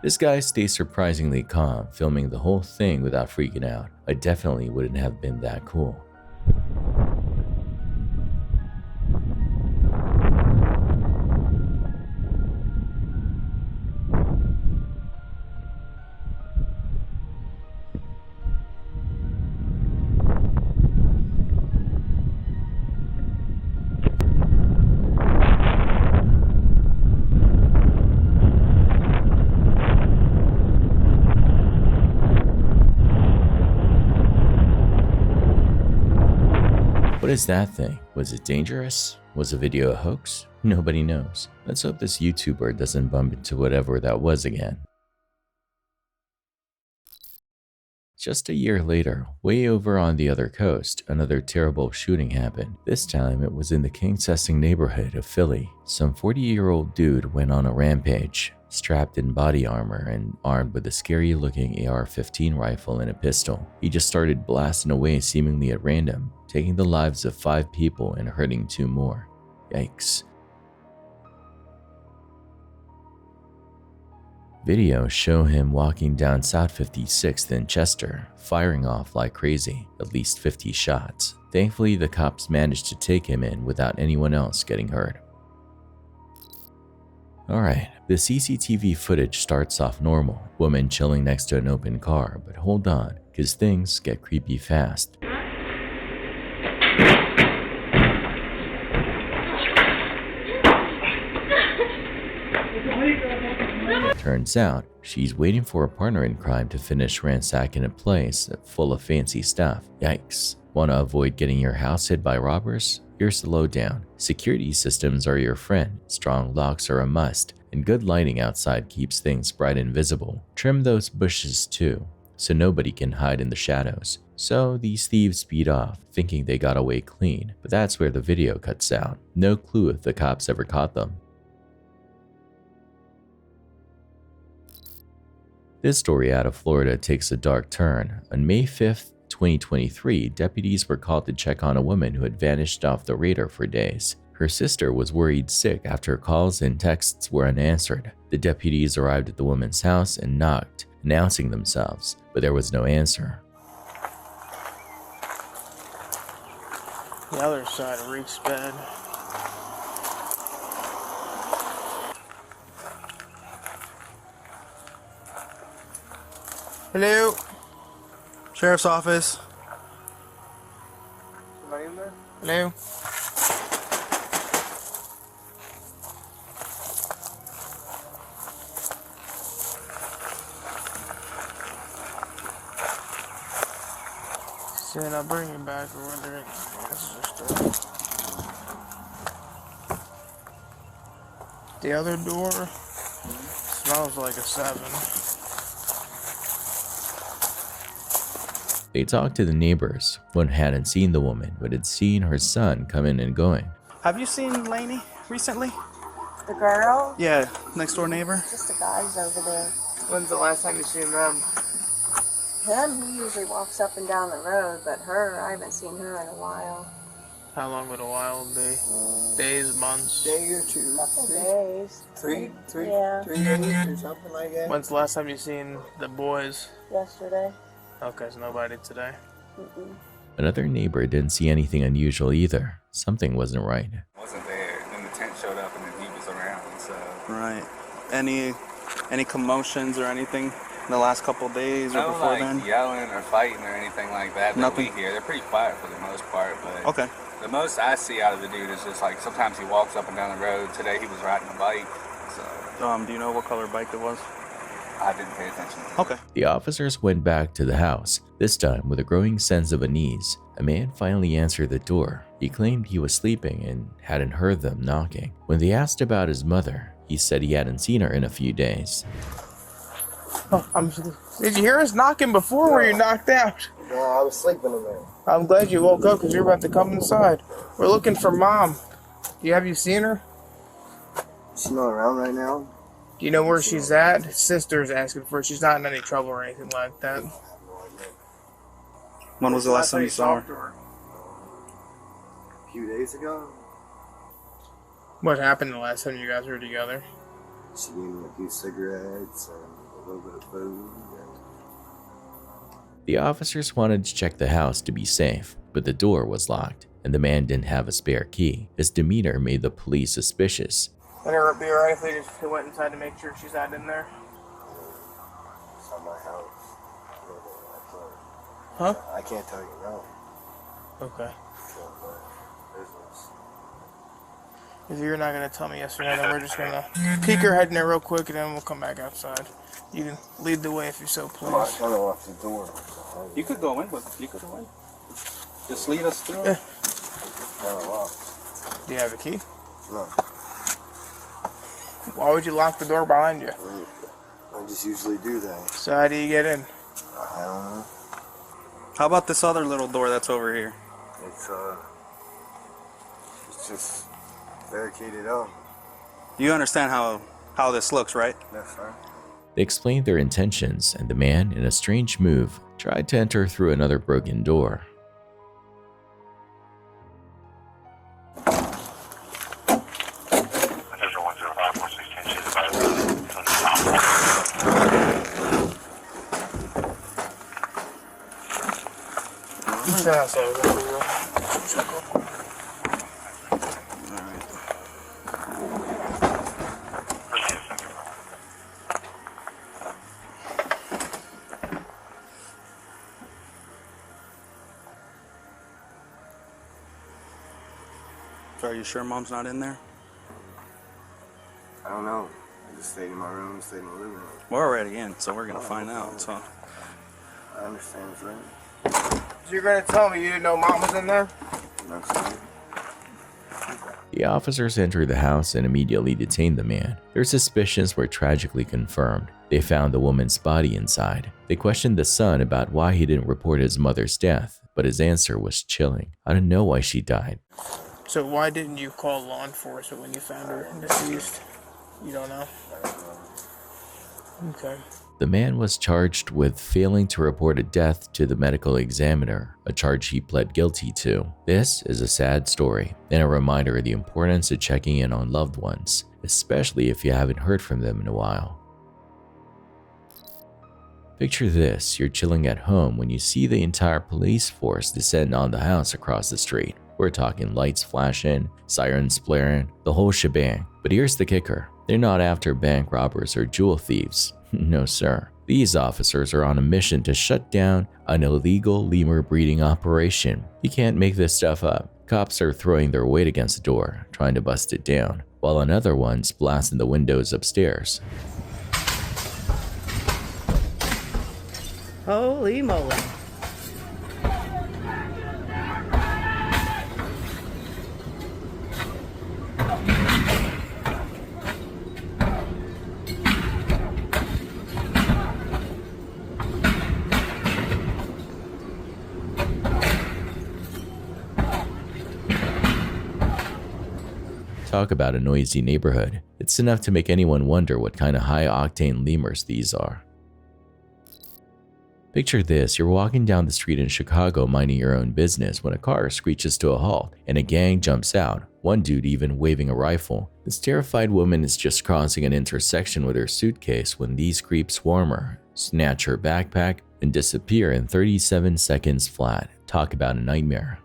This guy stays surprisingly calm, filming the whole thing without freaking out. I definitely wouldn't have been that cool. What is that thing? Was it dangerous? Was the video a hoax? Nobody knows. Let's hope this YouTuber doesn't bump into whatever that was again. Just a year later, way over on the other coast, another terrible shooting happened. This time it was in the King-Sessing neighborhood of Philly. Some 40-year-old dude went on a rampage, strapped in body armor and armed with a scary-looking AR-15 rifle and a pistol. He just started blasting away seemingly at random, taking the lives of 5 people and hurting 2 more. Yikes. Videos show him walking down South 56th in Chester, firing off like crazy, at least 50 shots. Thankfully, the cops managed to take him in without anyone else getting hurt. Alright, the CCTV footage starts off normal. Woman chilling next to an open car, but hold on, cause things get creepy fast. Turns out, she's waiting for a partner in crime to finish ransacking a place full of fancy stuff. Yikes. Wanna avoid getting your house hit by robbers? Here's the lowdown. Security systems are your friend, strong locks are a must, and good lighting outside keeps things bright and visible. Trim those bushes too, so nobody can hide in the shadows. So these thieves speed off, thinking they got away clean, but that's where the video cuts out. No clue if the cops ever caught them. This story out of Florida takes a dark turn. On May 5th, 2023, deputies were called to check on a woman who had vanished off the radar for days. Her sister was worried sick after calls and texts were unanswered. The deputies arrived at the woman's house and knocked, announcing themselves, but there was no answer. The other side reeks bad. Hello? Sheriff's office. Somebody in there? Hello? Said I'll bring you back or whether it's just the other door smells like a 7. They talked to the neighbors. One hadn't seen the woman, but had seen her son coming and going. Have you seen Lainey recently? The girl? Yeah, next door neighbor. Just the guys over there. When's the last time you seen them? Him, he usually walks up and down the road, but her, I haven't seen her in a while. How long would a while be? Days, months? Day or 2. Couple days. Three Yeah. 3 days or something like that. When's the last time you seen the boys? Yesterday. Okay, so nobody today. Another neighbor didn't see anything unusual either. Something wasn't right. Wasn't there. Then the tent showed up and then he was around, so. Right. Any commotions or anything in the last couple days or no, before like then? yelling or fighting or anything like that. Nothing. We hear. They're pretty quiet for the most part, but. Okay. The most I see out of the dude is just like sometimes he walks up and down the road. Today he was riding a bike, so. Do you know what color bike it was? I didn't pay attention. Okay. The officers went back to the house, this time with a growing sense of unease. A man finally answered the door. He claimed he was sleeping and hadn't heard them knocking. When they asked about his mother, he said he hadn't seen her in a few days. Did you hear us knocking before? Were you knocked out? No, I was sleeping in there. I'm glad you woke up because you're about to come inside. We're looking for Mom. Have you seen her? She's not around right now. Do you know where she's at? His sister's asking for her. She's not in any trouble or anything like that. When was the last time you saw her? A few days ago. What happened the last time you guys were together? She gave me a few cigarettes and little bit of food. The officers wanted to check the house to be safe, but the door was locked, and the man didn't have a spare key. His demeanor made the police suspicious. Would it be alright if they just went inside to make sure she's not in there? It's not my house. Huh? I can't tell you no. Okay. Business. If you're not going to tell me yes or no, then we're just going to peek her head in there real quick and then we'll come back outside. You can lead the way if you're so pleased. I'm going to lock the door. You could go in, but you could go in. Just lead us through. Yeah. Kind of locked. Do you have a key? No. Why would you lock the door behind you? I just usually do that. So how do you get in? I don't know. How about this other little door that's over here? It's just barricaded up. You understand how this looks, right? Yes, sir. They explained their intentions, and the man, in a strange move, tried to enter through another broken door. So are you sure mom's not in there? I don't know. I just stayed in my room, stayed in my living room. We're already in, so we're gonna find out. So I understand, friend. So you're going to tell me you didn't know Mom was in there? No, sir. The officers entered the house and immediately detained the man. Their suspicions were tragically confirmed. They found the woman's body inside. They questioned the son about why he didn't report his mother's death, but his answer was chilling. I don't know why she died. So why didn't you call law enforcement when you found her deceased? You don't know? Okay. The man was charged with failing to report a death to the medical examiner, a charge he pled guilty to. This is a sad story and a reminder of the importance of checking in on loved ones, especially if you haven't heard from them in a while. Picture this, you're chilling at home when you see the entire police force descend on the house across the street. We're talking lights flashing, sirens blaring, the whole shebang. But here's the kicker. They're not after bank robbers or jewel thieves. No, sir. These officers are on a mission to shut down an illegal lemur breeding operation. You can't make this stuff up. Cops are throwing their weight against the door, trying to bust it down, while another one's blasting the windows upstairs. Holy moly. Talk about a noisy neighborhood. It's enough to make anyone wonder what kind of high-octane lemurs these are. Picture this, you're walking down the street in Chicago minding your own business when a car screeches to a halt and a gang jumps out, one dude even waving a rifle. This terrified woman is just crossing an intersection with her suitcase when these creeps swarm her, snatch her backpack, and disappear in 37 seconds flat. Talk about a nightmare.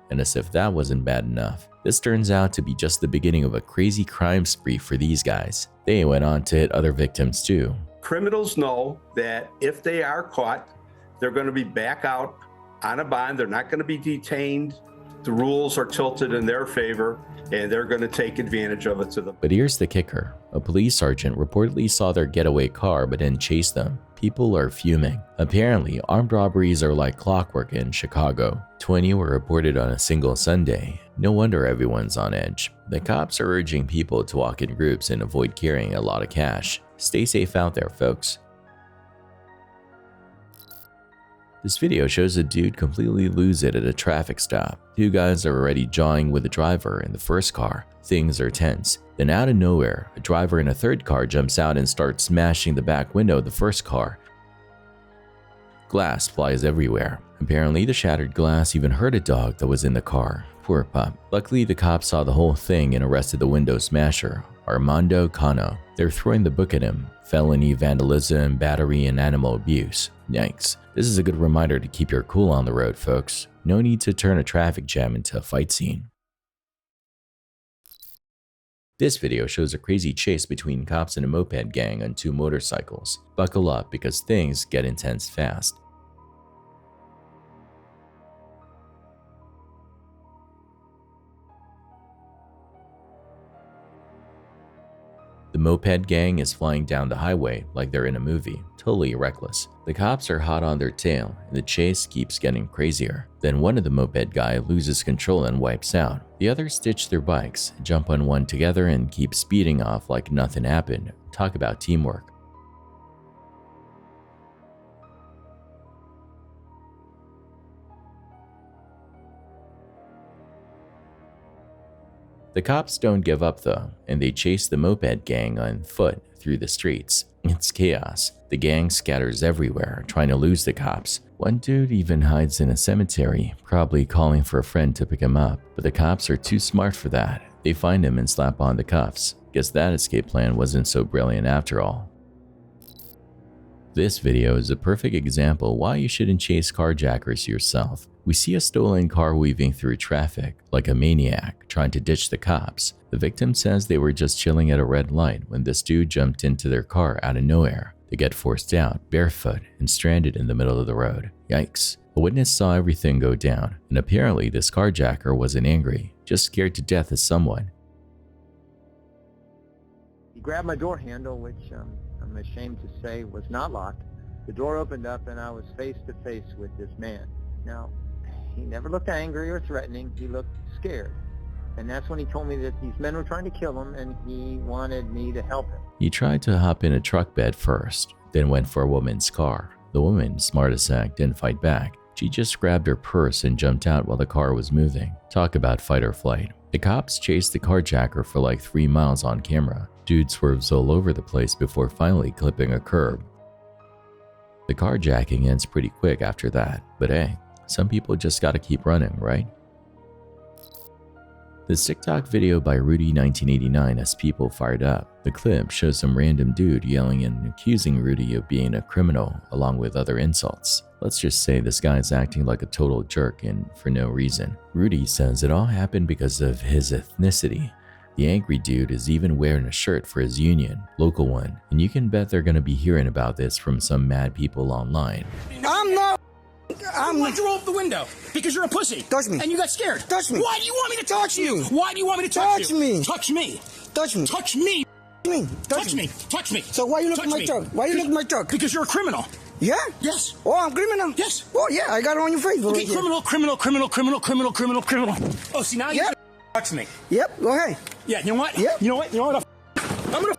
And as if that wasn't bad enough, this turns out to be just the beginning of a crazy crime spree for these guys. They went on to hit other victims too. Criminals know that if they are caught, they're going to be back out on a bond. They're not going to be detained. The rules are tilted in their favor, and they're going to take advantage of it to them. But here's the kicker. A police sergeant reportedly saw their getaway car but didn't chase them. People are fuming. Apparently, armed robberies are like clockwork in Chicago. 20 were reported on a single Sunday. No wonder everyone's on edge. The cops are urging people to walk in groups and avoid carrying a lot of cash. Stay safe out there, folks. This video shows a dude completely lose it at a traffic stop. Two guys are already jawing with the driver in the first car. Things are tense. Then out of nowhere, a driver in a third car jumps out and starts smashing the back window of the first car. Glass flies everywhere. Apparently, the shattered glass even hurt a dog that was in the car. Poor pup. Luckily, the cops saw the whole thing and arrested the window smasher, Armando Cano. They're throwing the book at him. Felony, vandalism, battery, and animal abuse. Yikes. This is a good reminder to keep your cool on the road, folks. No need to turn a traffic jam into a fight scene. This video shows a crazy chase between cops and a moped gang on 2 motorcycles. Buckle up because things get intense fast. The moped gang is flying down the highway like they're in a movie, totally reckless. The cops are hot on their tail, and the chase keeps getting crazier. Then one of the moped guy loses control and wipes out. The others stitch their bikes, jump on one together, and keep speeding off like nothing happened. Talk about teamwork. The cops don't give up though, and they chase the moped gang on foot through the streets. It's chaos. The gang scatters everywhere, trying to lose the cops. One dude even hides in a cemetery, probably calling for a friend to pick him up, but the cops are too smart for that. They find him and slap on the cuffs. Guess that escape plan wasn't so brilliant after all. This video is a perfect example why you shouldn't chase carjackers yourself. We see a stolen car weaving through traffic like a maniac trying to ditch the cops. The victim says they were just chilling at a red light when this dude jumped into their car out of nowhere. They get forced out, barefoot, and stranded in the middle of the road. Yikes. A witness saw everything go down, and apparently this carjacker wasn't angry, just scared to death of someone. He grabbed my door handle, which I'm ashamed to say was not locked. The door opened up and I was face to face with this man. Now, he never looked angry or threatening, he looked scared. And that's when he told me that these men were trying to kill him and he wanted me to help him. He tried to hop in a truck bed first, then went for a woman's car. The woman, smart as heck, didn't fight back. She just grabbed her purse and jumped out while the car was moving. Talk about fight or flight. The cops chased the carjacker for like 3 miles on camera. Dude swerves all over the place before finally clipping a curb. The carjacking ends pretty quick after that, but hey, some people just gotta keep running, right? This TikTok video by Rudy1989 has people fired up. The clip shows some random dude yelling and accusing Rudy of being a criminal along with other insults. Let's just say this guy's acting like a total jerk and for no reason. Rudy says it all happened because of his ethnicity. The angry dude is even wearing a shirt for his union, local one, and you can bet they're gonna be hearing about this from some mad people online. I'm like to roll up the window because you're a pussy. Touch me. And you got scared. Touch me. Why do you want me to touch you? Me. Why do you want me to touch you? Me. Touch me. Touch me. Touch me. Touch me. Touch me. So why you look at my truck? Why you look at my truck? Because you're a criminal. Yeah? Yes. Oh, I'm criminal? Yes. Oh, yeah, I got it on your face. Okay, criminal. Oh, see, now you're touch me. Yep, go ahead. Yeah, you know what? Yep. You know what? I'm gonna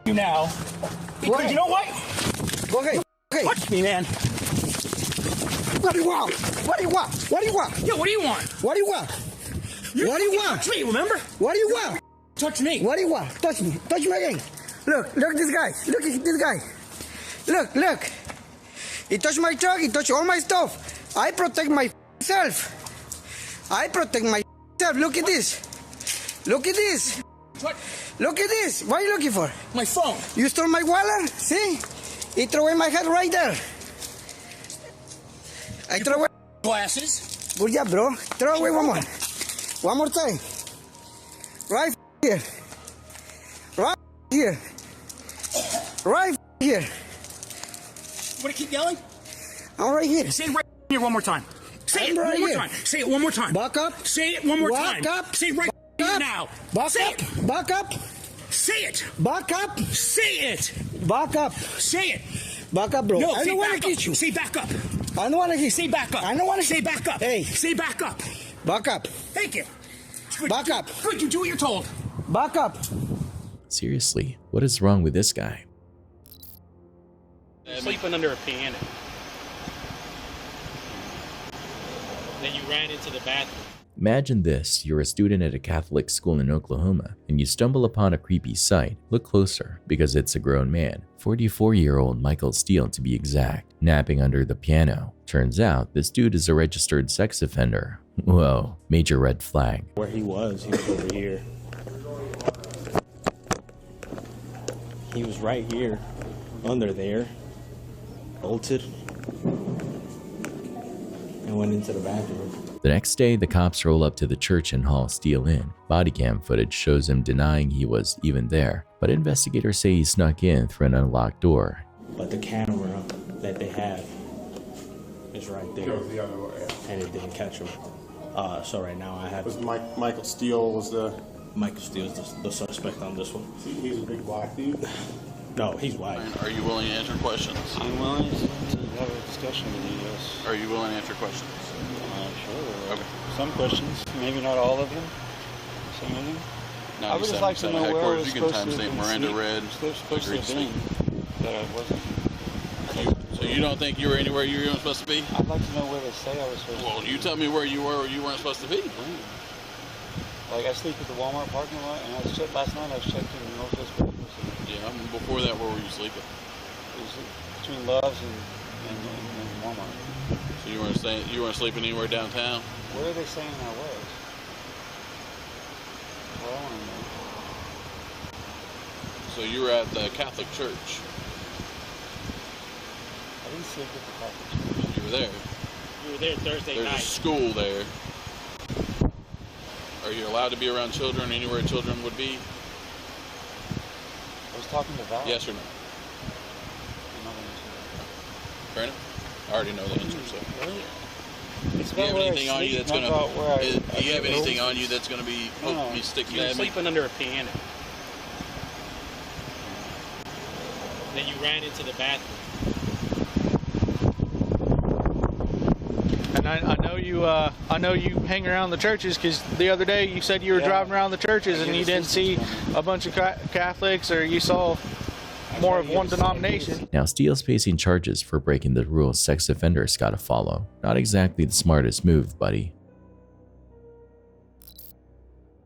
you now. Because you know what? Go ahead. Okay. Touch me, man. What do you want? What do you want? What do you want? Yeah, what do you want? What do you want? What do you want? Touch me, remember? What do you want? Touch me. What do you want? Touch me. Touch me again. Look at this guy. Look at this guy. Look. He touched my truck. He touched all my stuff. I protect myself. Look at this. Look at this. What? Look at this. What are you looking for? My phone. You stole my wallet? See? He threw away my head right there. I throw away glasses. Good job, bro. Throw away one more. One more time. Right here. Right here. Right here. You want to keep yelling? I'm right here. Say it right here one more time. Say it one more time. Say it one more time. Back up. Say it one more time. Back up. Say it right here now. Back up. Back up. Say it. Back up. Say it. Back up. Say it. Back up, bro. No, I don't want to hit you. Say back up. I don't want to hit you. Say back up. I don't want to say back up. Hey. Say back up. Back up. Thank you. Good. Back up. Good, you do what you're told. Back up. Seriously, what is wrong with this guy? Sleeping under a piano. Then you ran into the bathroom. Imagine this, you're a student at a Catholic school in Oklahoma, and you stumble upon a creepy sight. Look closer, because it's a grown man, 44-year-old Michael Steele to be exact, napping under the piano. Turns out, this dude is a registered sex offender. Whoa, major red flag. Where he was over here. He was right here, under there, bolted, and went into the bathroom. The next day, the cops roll up to the church and haul Steele in. Body cam footage shows him denying he was even there, but investigators say he snuck in through an unlocked door. But the camera that they have is right there, and it didn't catch him. So right now I have... Michael Steele was the... Michael Steele is the suspect on this one. He's a big black dude? No, he's white. Are you willing to answer questions? I'm willing to have a discussion with you, yes. Are you willing to answer questions? Sure. Okay. Some questions, maybe not all of them. Some of them. I would just like to know where I was supposed to have been Miranda read. supposed to have been, but I wasn't. So you don't think you were anywhere you weren't supposed to be? I'd like to know where they say I was supposed to be. Well, you tell me where you were or you weren't supposed to be. Like I sleep at the Walmart parking lot, and last night I was checked in the Northwest Vegas. Yeah, before that, where were you sleeping? It was between Love's and Walmart. So you weren't sleeping anywhere downtown? Where are they saying I was? Well, I want to know. So you were at the Catholic Church? I didn't sleep at the Catholic Church. You were there? You were there Thursday night. There's a school there. Are you allowed to be around children anywhere children would be? I was talking to Val. Yes or no? Fair enough. I already know the answer, so. Really? Do you have anything on you that's going to... Do you have anything on you that's going to be sticking You were at me? sleeping under a piano. Then you ran into the bathroom. And I know you hang around the churches because the other day you said you were driving around the churches and you didn't see a bunch of Catholics, or you saw more of one denomination. Now, Steele's facing charges for breaking the rules sex offenders gotta follow. Not exactly the smartest move, buddy.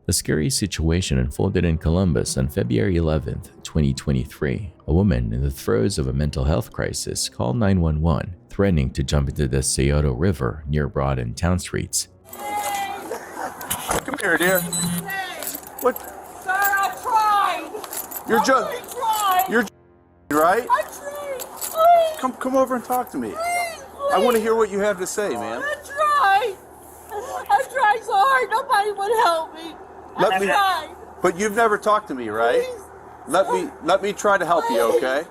The scary situation unfolded in Columbus on February 11th, 2023. A woman in the throes of a mental health crisis called 911, threatening to jump into the SHOUTOUT River near Broad and Town Streets. Come here, dear. What? Sir, I tried. You're just... You're right? I tried. Please. Come over and talk to me. I want to hear what you have to say, man. I tried so hard. Nobody would help me. I tried. But you've never talked to me, right? Please. Let me try to help you, okay?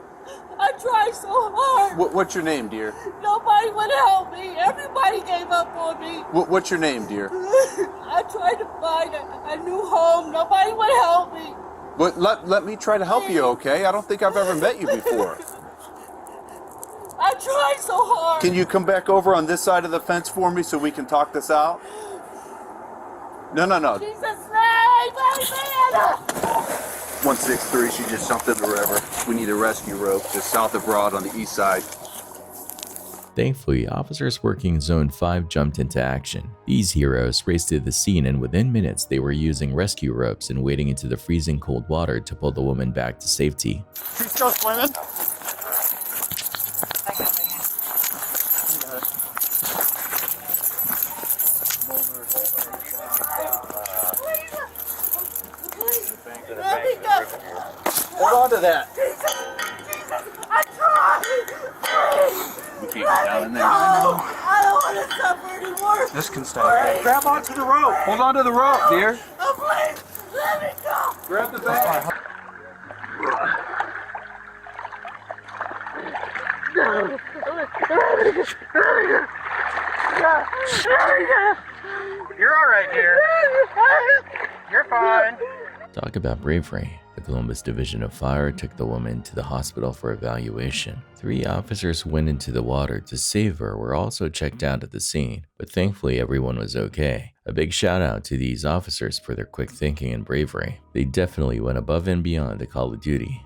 I tried so hard. What's your name, dear? Nobody would help me. Everybody gave up on me. What's your name, dear? I tried to find a new home. Nobody would help me. Let me try to help you, okay? I don't think I've ever met you before. I tried so hard. Can you come back over on this side of the fence for me so we can talk this out? No. Jesus' name, amen. 163, she just jumped in the river. We need a rescue rope just south of Broad on the east side. Thankfully, officers working Zone 5 jumped into action. These heroes raced to the scene, and within minutes they were using rescue ropes and wading into the freezing cold water to pull the woman back to safety. She's still swimming? Hold on to that. I tried. We can't get down in there. No, I don't want to suffer anymore. This can stay. Grab onto the rope. Hold on to the rope, dear. Oh, please, let me go. Grab the bag. You're all right, dear. You're fine. Talk about bravery. The Columbus Division of Fire took the woman to the hospital for evaluation. 3 officers who went into the water to save her were also checked out at the scene, but thankfully everyone was okay. A big shout out to these officers for their quick thinking and bravery. They definitely went above and beyond the call of duty.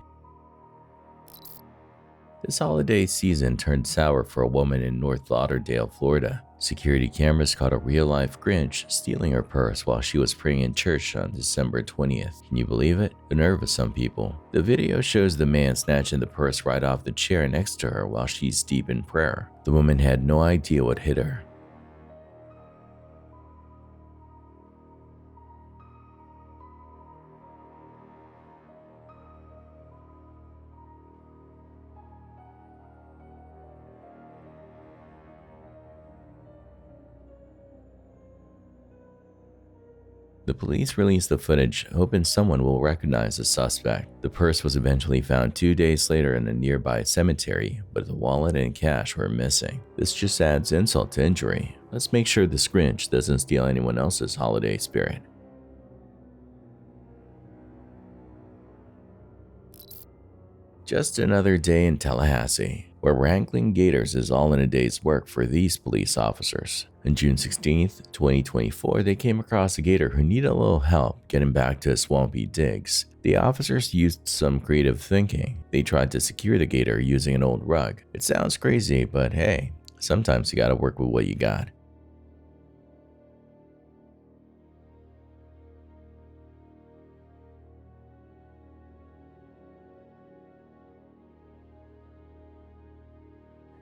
This holiday season turned sour for a woman in North Lauderdale, Florida. Security cameras caught a real-life Grinch stealing her purse while she was praying in church on December 20th. Can you believe it? The nerve of some people. The video shows the man snatching the purse right off the chair next to her while she's deep in prayer. The woman had no idea what hit her. The police released the footage, hoping someone will recognize the suspect. The purse was eventually found 2 days later in a nearby cemetery, but the wallet and cash were missing. This just adds insult to injury. Let's make sure the Grinch doesn't steal anyone else's holiday spirit. Just another day in Tallahassee, where wrangling gators is all in a day's work for these police officers. On June 16th, 2024, they came across a gator who needed a little help getting back to his swampy digs. The officers used some creative thinking. They tried to secure the gator using an old rug. It sounds crazy, but hey, sometimes you gotta work with what you got.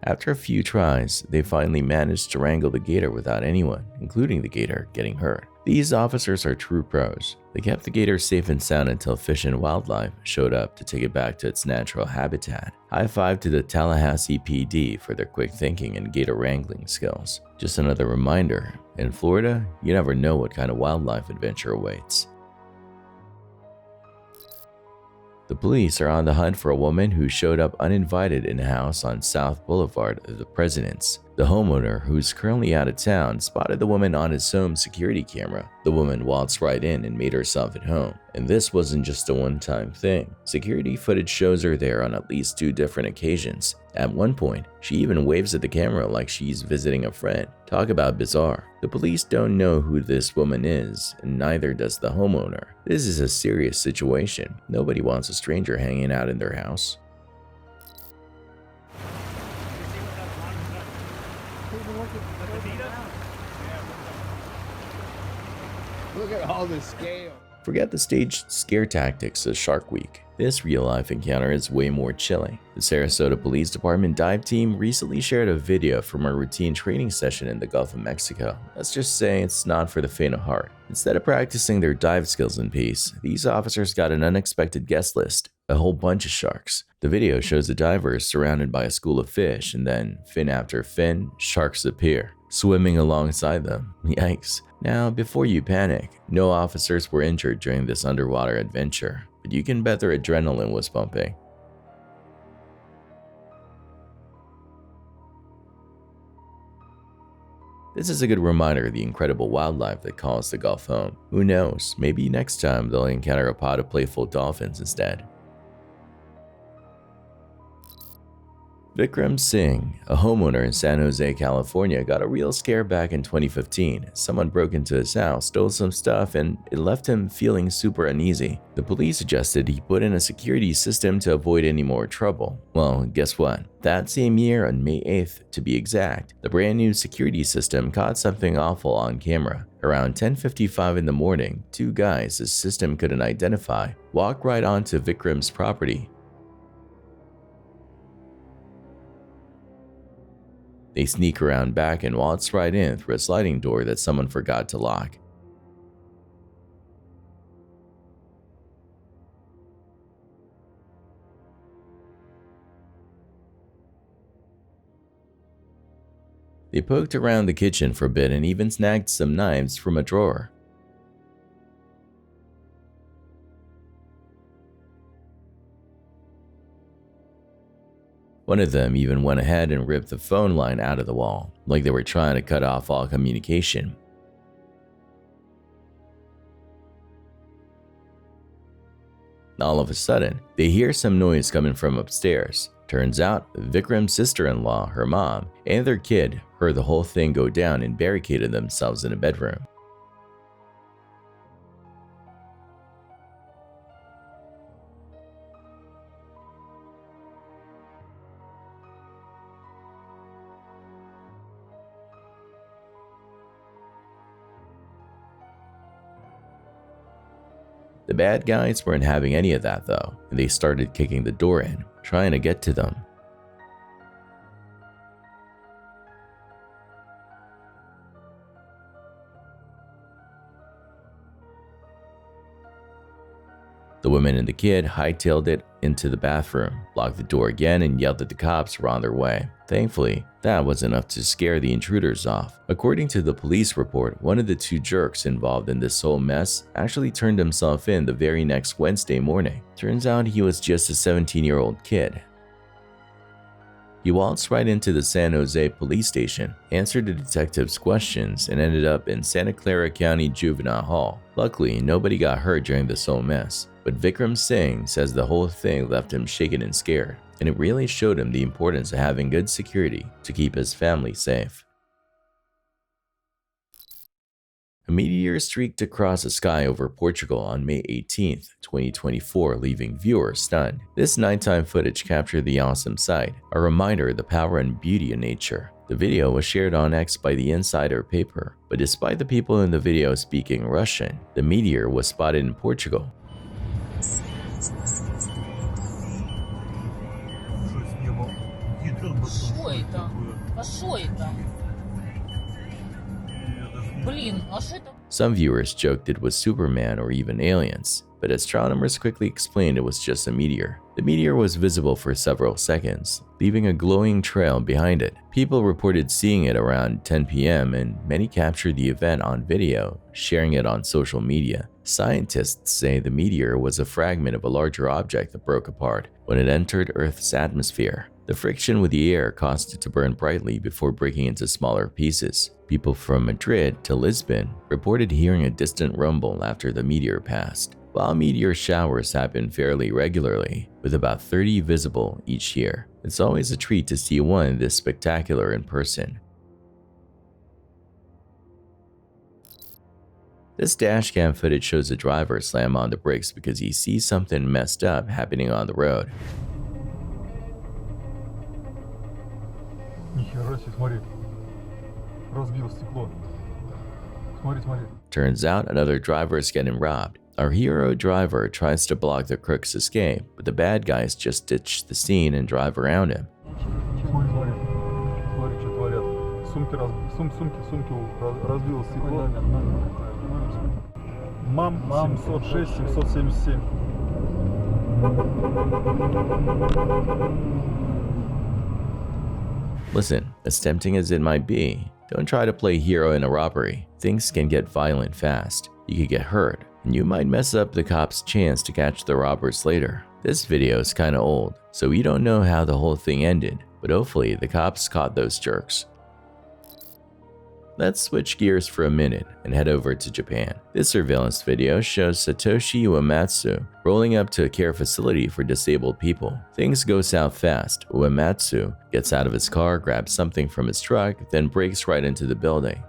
After a few tries, they finally managed to wrangle the gator without anyone, including the gator, getting hurt. These officers are true pros. They kept the gator safe and sound until Fish and Wildlife showed up to take it back to its natural habitat. High five to the Tallahassee PD for their quick thinking and gator wrangling skills. Just another reminder, in Florida, you never know what kind of wildlife adventure awaits. The police are on the hunt for a woman who showed up uninvited in a house on South Boulevard of the Presidents. The homeowner, who's currently out of town, spotted the woman on his home security camera. The woman waltzed right in and made herself at home. And this wasn't just a one-time thing. Security footage shows her there on at least 2 different occasions. At one point, she even waves at the camera like she's visiting a friend. Talk about bizarre. The police don't know who this woman is, and neither does the homeowner. This is a serious situation. Nobody wants a stranger hanging out in their house. Look at all the scale. Forget the staged scare tactics of Shark Week. This real-life encounter is way more chilling. The Sarasota Police Department dive team recently shared a video from a routine training session in the Gulf of Mexico. Let's just say it's not for the faint of heart. Instead of practicing their dive skills in peace, these officers got an unexpected guest list, a whole bunch of sharks. The video shows the divers surrounded by a school of fish, and then, fin after fin, sharks appear, swimming alongside them. Yikes. Now, before you panic, no officers were injured during this underwater adventure, but you can bet their adrenaline was pumping. This is a good reminder of the incredible wildlife that calls the Gulf home. Who knows, maybe next time they'll encounter a pod of playful dolphins instead. Vikram Singh, a homeowner in San Jose, California, got a real scare back in 2015. Someone broke into his house, stole some stuff, and it left him feeling super uneasy. The police suggested he put in a security system to avoid any more trouble. Well, guess what? That same year, on May 8th to be exact, the brand new security system caught something awful on camera. Around 10:55 in the morning, 2 guys the system couldn't identify walked right onto Vikram's property. They sneak around back and waltz right in through a sliding door that someone forgot to lock. They poked around the kitchen for a bit and even snagged some knives from a drawer. One of them even went ahead and ripped the phone line out of the wall, like they were trying to cut off all communication. All of a sudden, they hear some noise coming from upstairs. Turns out, Vikram's sister-in-law, her mom, and their kid heard the whole thing go down and barricaded themselves in a bedroom. The bad guys weren't having any of that though, and they started kicking the door in, trying to get to them. The woman and the kid hightailed it into the bathroom, locked the door again, and yelled that the cops were on their way. Thankfully, that was enough to scare the intruders off. According to the police report, one of the two jerks involved in this whole mess actually turned himself in the very next Wednesday morning. Turns out he was just a 17-year-old kid. He waltzed right into the San Jose police station, answered the detectives' questions, and ended up in Santa Clara County Juvenile Hall. Luckily, nobody got hurt during this whole mess, but Vikram Singh says the whole thing left him shaken and scared, and it really showed him the importance of having good security to keep his family safe. A meteor streaked across the sky over Portugal on May 18, 2024, leaving viewers stunned. This nighttime footage captured the awesome sight, a reminder of the power and beauty of nature. The video was shared on X by the Insider paper, but despite the people in the video speaking Russian, the meteor was spotted in Portugal. Some viewers joked it was Superman or even aliens, but astronomers quickly explained it was just a meteor. The meteor was visible for several seconds, leaving a glowing trail behind it. People reported seeing it around 10 p.m. and many captured the event on video, sharing it on social media. Scientists say the meteor was a fragment of a larger object that broke apart when it entered Earth's atmosphere. The friction with the air caused it to burn brightly before breaking into smaller pieces. People from Madrid to Lisbon reported hearing a distant rumble after the meteor passed. While meteor showers happen fairly regularly, with about 30 visible each year, it's always a treat to see one this spectacular in person. This dashcam footage shows a driver slam on the brakes because he sees something messed up happening on the road. Turns out another driver is getting robbed. Our hero driver tries to block the crook's escape, but the bad guys just ditch the scene and drive around him. Listen, as tempting as it might be, don't try to play hero in a robbery. Things can get violent fast. You could get hurt, and you might mess up the cops' chance to catch the robbers later. This video is kinda old, so we don't know how the whole thing ended, but hopefully the cops caught those jerks. Let's switch gears for a minute and head over to Japan. This surveillance video shows Satoshi Uematsu rolling up to a care facility for disabled people. Things go south fast. Uematsu gets out of his car, grabs something from his truck, then breaks right into the building.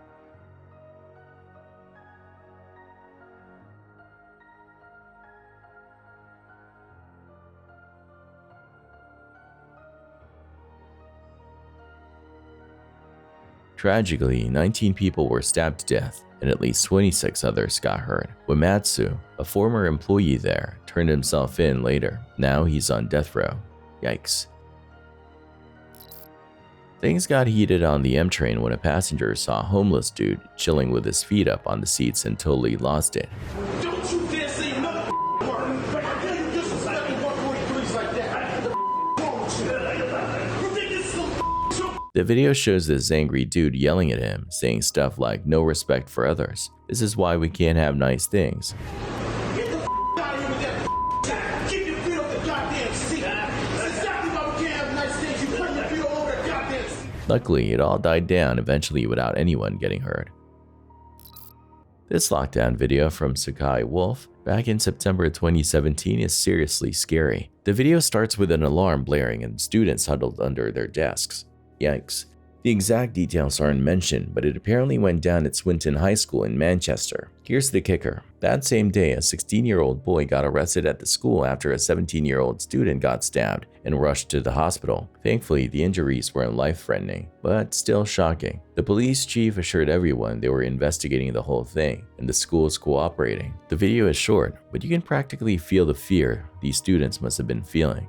Tragically, 19 people were stabbed to death, and at least 26 others got hurt. Uematsu, a former employee there, turned himself in later. Now he's on death row. Yikes. Things got heated on the M train when a passenger saw a homeless dude chilling with his feet up on the seats and totally lost it. Don't you dare say another word! Like, I tell you, disrespecting 143s like that. The video shows this angry dude yelling at him, saying stuff like no respect for others. This is why we can't have nice things. Get the out of here with that keep your feet off the goddamn seat. That's exactly why we can't have nice things. You put your feet all over that goddamn seat. Luckily, it all died down eventually without anyone getting hurt. This lockdown video from Sakai Wolf back in September 2017 is seriously scary. The video starts with an alarm blaring and students huddled under their desks. Yikes. The exact details aren't mentioned, but it apparently went down at Swinton High School in Manchester. Here's the kicker. That same day, a 16-year-old boy got arrested at the school after a 17-year-old student got stabbed and rushed to the hospital. Thankfully, the injuries weren't life-threatening, but still shocking. The police chief assured everyone they were investigating the whole thing, and the school is cooperating. The video is short, but you can practically feel the fear these students must have been feeling.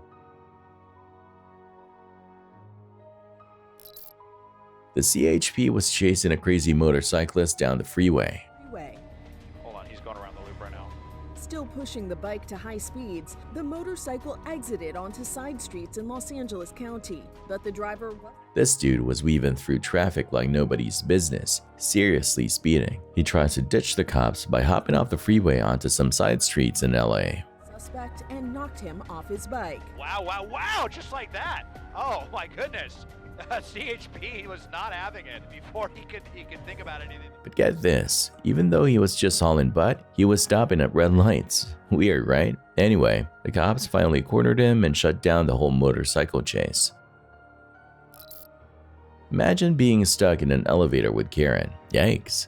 The CHP was chasing a crazy motorcyclist down the freeway. Hold on, he's going around the loop right now. Still pushing the bike to high speeds, the motorcycle exited onto side streets in Los Angeles County, but the driver was... This dude was weaving through traffic like nobody's business, seriously speeding. He tries to ditch the cops by hopping off the freeway onto some side streets in LA. Suspect and knocked him off his bike. Wow, just like that. Oh my goodness. CHP was not having it before he could think about anything. But get this, even though he was just hauling butt, he was stopping at red lights. Weird, right? Anyway, the cops finally cornered him and shut down the whole motorcycle chase. Imagine being stuck in an elevator with Karen. Yikes.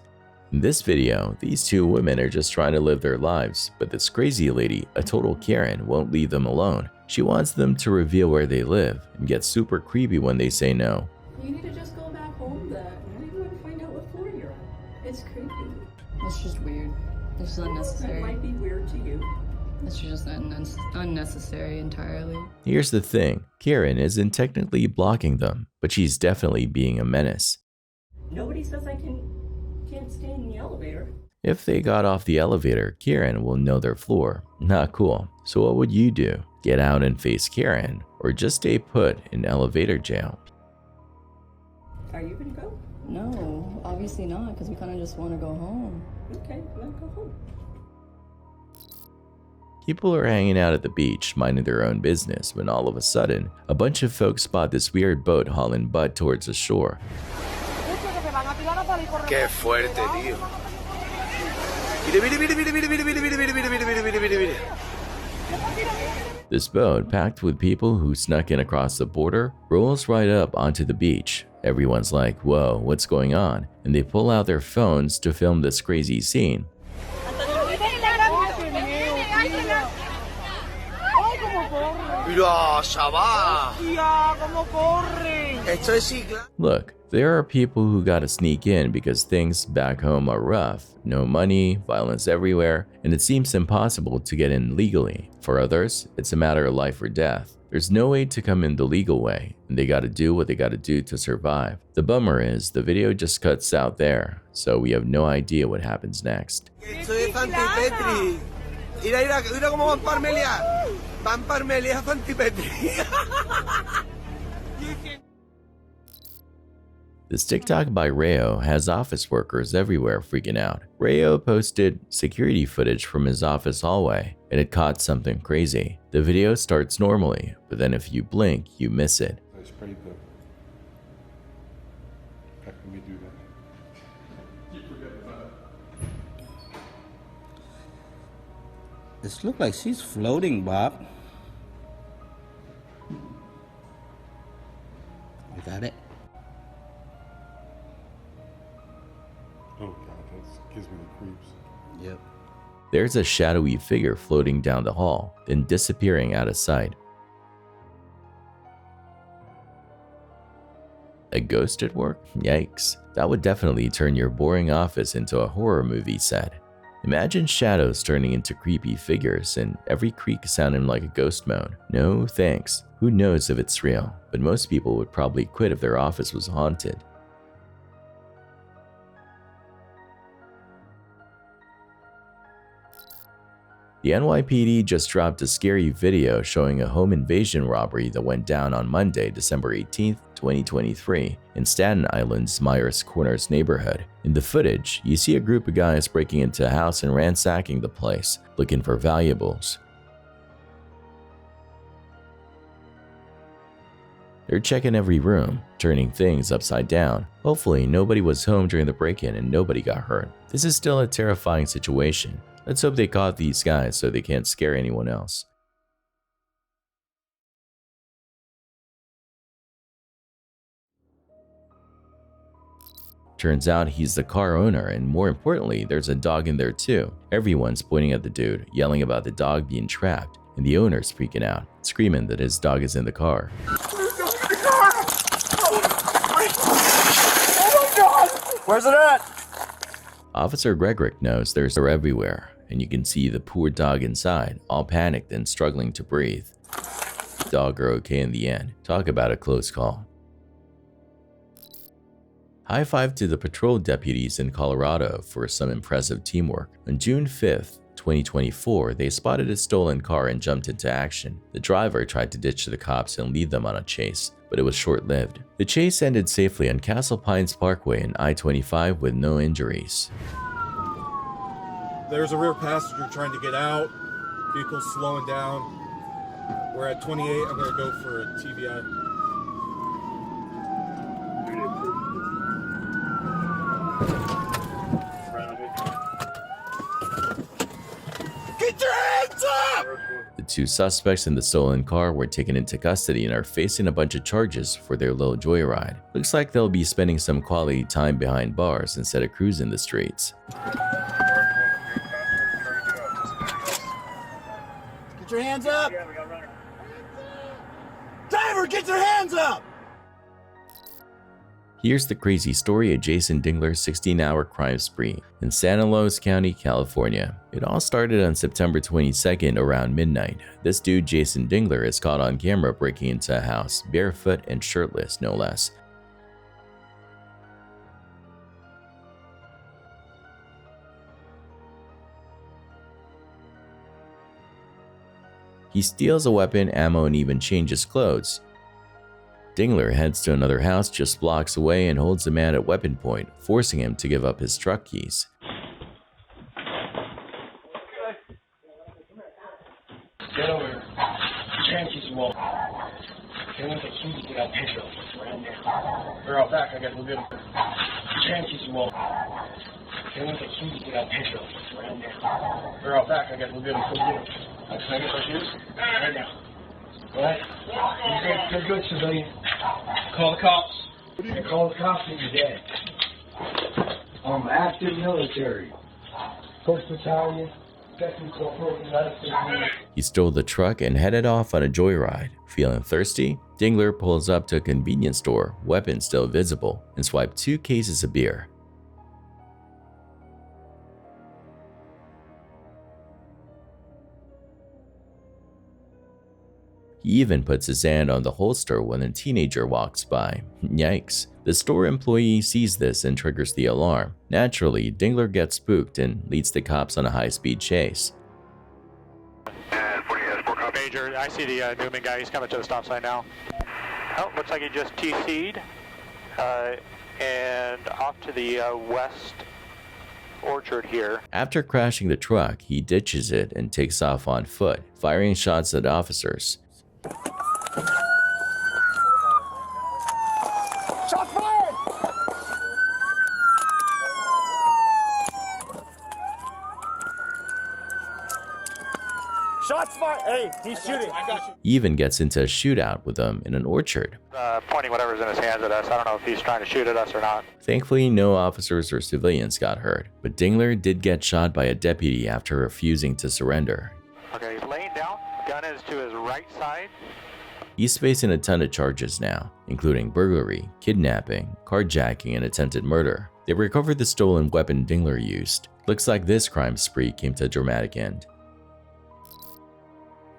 In this video, these two women are just trying to live their lives, but this crazy lady, a total Karen, won't leave them alone. She wants them to reveal where they live and gets super creepy when they say no. You need to just go back home then. Why do you want to find out what floor you're on? It's creepy. It's just weird. It's just unnecessary. That might be weird to you. It's just unnecessary entirely. Here's the thing, Karen isn't technically blocking them, but she's definitely being a menace. Nobody says I can't stay in the elevator. If they got off the elevator, Karen will know their floor. Not cool. So what would you do? Get out and face Karen, or just stay put in elevator jail? Are you gonna go? No, obviously not, because we kind of just want to go home. Okay, let's go home. People are hanging out at the beach, minding their own business, when all of a sudden, a bunch of folks spot this weird boat hauling butt towards the shore. Qué fuerte, tío. This boat, packed with people who snuck in across the border, rolls right up onto the beach. Everyone's like, whoa, what's going on? And they pull out their phones to film this crazy scene. Look, there are people who gotta sneak in because things back home are rough. No money, violence everywhere, and it seems impossible to get in legally. For others, it's a matter of life or death. There's no way to come in the legal way, and they gotta do what they gotta do to survive. The bummer is, the video just cuts out there, so we have no idea what happens next. Mira cómo van Parmelia. Van Parmelia, Fantipetri. This TikTok by Rayo has office workers everywhere freaking out. Rayo posted security footage from his office hallway, and it caught something crazy. The video starts normally, but then if you blink, you miss it. It's pretty good. How can we do that? This looks like she's floating, Bob. You got it? Oh God, that gives me the creeps. Yep. There's a shadowy figure floating down the hall, then disappearing out of sight. A ghost at work? Yikes. That would definitely turn your boring office into a horror movie set. Imagine shadows turning into creepy figures and every creak sounding like a ghost moan. No thanks. Who knows if it's real, but most people would probably quit if their office was haunted. The NYPD just dropped a scary video showing a home invasion robbery that went down on Monday, December 18th, 2023, in Staten Island's Myers Corners neighborhood. In the footage, you see a group of guys breaking into a house and ransacking the place, looking for valuables. They're checking every room, turning things upside down. Hopefully, nobody was home during the break-in and nobody got hurt. This is still a terrifying situation. Let's hope they caught these guys so they can't scare anyone else. Turns out he's the car owner, and more importantly, there's a dog in there too. Everyone's pointing at the dude, yelling about the dog being trapped, and the owner's freaking out, screaming that his dog is in the car. Where's it at? Officer Gregorick knows they're everywhere, and you can see the poor dog inside, all panicked and struggling to breathe. The dog are okay in the end. Talk about a close call. High five to the patrol deputies in Colorado for some impressive teamwork. On June 5th, 2024, they spotted a stolen car and jumped into action. The driver tried to ditch the cops and lead them on a chase, but it was short-lived. The chase ended safely on Castle Pines Parkway and I-25 with no injuries. There's a rear passenger trying to get out. Vehicle's slowing down. We're at 28. I'm going to go for a TBI. Get your hands up! The two suspects in the stolen car were taken into custody and are facing a bunch of charges for their little joyride. Looks like they'll be spending some quality time behind bars instead of cruising the streets. Get your hands up! Driver, get your hands up! Here's the crazy story of Jason Dingler's 16-hour crime spree in Santa Lucia County, California. It all started on September 22nd around midnight. This dude, Jason Dingler, is caught on camera breaking into a house, barefoot and shirtless, no less. He steals a weapon, ammo, and even changes clothes. Dingler heads to another house just blocks away and holds the man at weapon point, forcing him to give up his truck keys. Get over here. Change keys wall. Can we get keys to that picture? Right now. They're out back, I guess we'll get them. Change keys wall. Can we get keys to that picture? Right now. They're out back, I guess we'll get them. Can I get those shoes? Right now. What? You're good, civilian. Call the cops. And call the cops and you're dead. I'm active military. First Battalion, 2nd Corporal, United States Army. He stole the truck and headed off on a joyride. Feeling thirsty? Dingler pulls up to a convenience store, weapon still visible, and swiped 2 cases of beer. He even puts his hand on the holster when a teenager walks by. Yikes. The store employee sees this and triggers the alarm. Naturally, Dingler gets spooked and leads the cops on a high-speed chase. Major, I see the Newman guy. He's coming to the stop sign now. Oh, looks like he just TC'd. And off to the west orchard here. After crashing the truck, he ditches it and takes off on foot, firing shots at officers. Shots fired! Shots fired! Hey, he's shooting. I got you. He even gets into a shootout with them in an orchard. Pointing whatever's in his hands at us. I don't know if he's trying to shoot at us or not. Thankfully, no officers or civilians got hurt, but Dingler did get shot by a deputy after refusing to surrender. Okay, he's laying down. Gun is to his right side. He's facing a ton of charges now, including burglary, kidnapping, carjacking, and attempted murder. They recovered the stolen weapon Dingler used. Looks like this crime spree came to a dramatic end.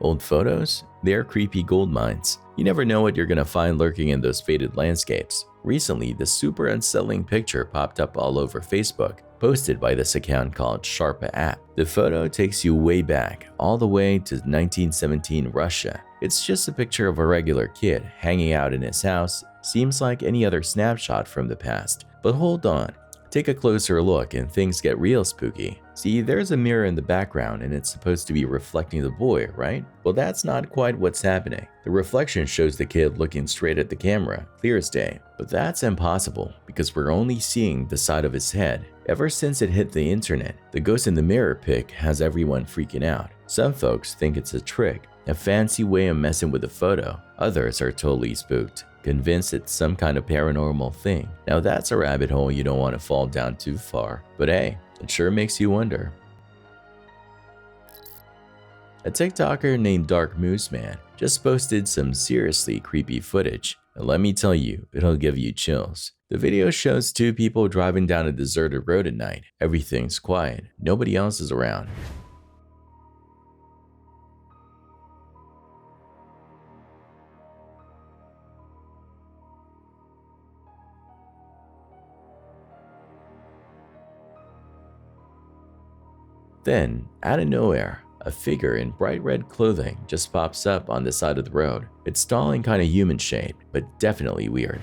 Old photos? They're creepy gold mines. You never know what you're gonna find lurking in those faded landscapes. Recently, this super unsettling picture popped up all over Facebook, posted by this account called SHOUTOUT. The photo takes you way back, all the way to 1917 Russia. It's just a picture of a regular kid hanging out in his house. Seems like any other snapshot from the past. But hold on, take a closer look and things get real spooky. See, there's a mirror in the background and it's supposed to be reflecting the boy, right? Well, that's not quite what's happening. The reflection shows the kid looking straight at the camera, clear as day. But that's impossible because we're only seeing the side of his head. Ever since it hit the internet, the ghost in the mirror pic has everyone freaking out. Some folks think it's a trick, a fancy way of messing with the photo. Others are totally spooked, convinced it's some kind of paranormal thing. Now that's a rabbit hole you don't want to fall down too far, but hey, it sure makes you wonder. A TikToker named Dark Moose Man just posted some seriously creepy footage, and let me tell you, it'll give you chills. The video shows two people driving down a deserted road at night. Everything's quiet, nobody else is around. Then, out of nowhere, a figure in bright red clothing just pops up on the side of the road. It's tall and kind of human-shaped, but definitely weird.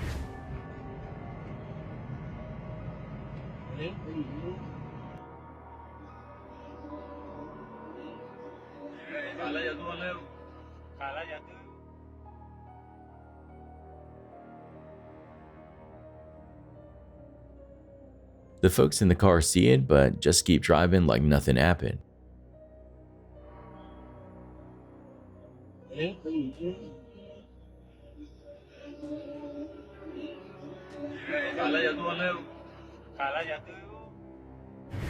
The folks in the car see it, but just keep driving like nothing happened.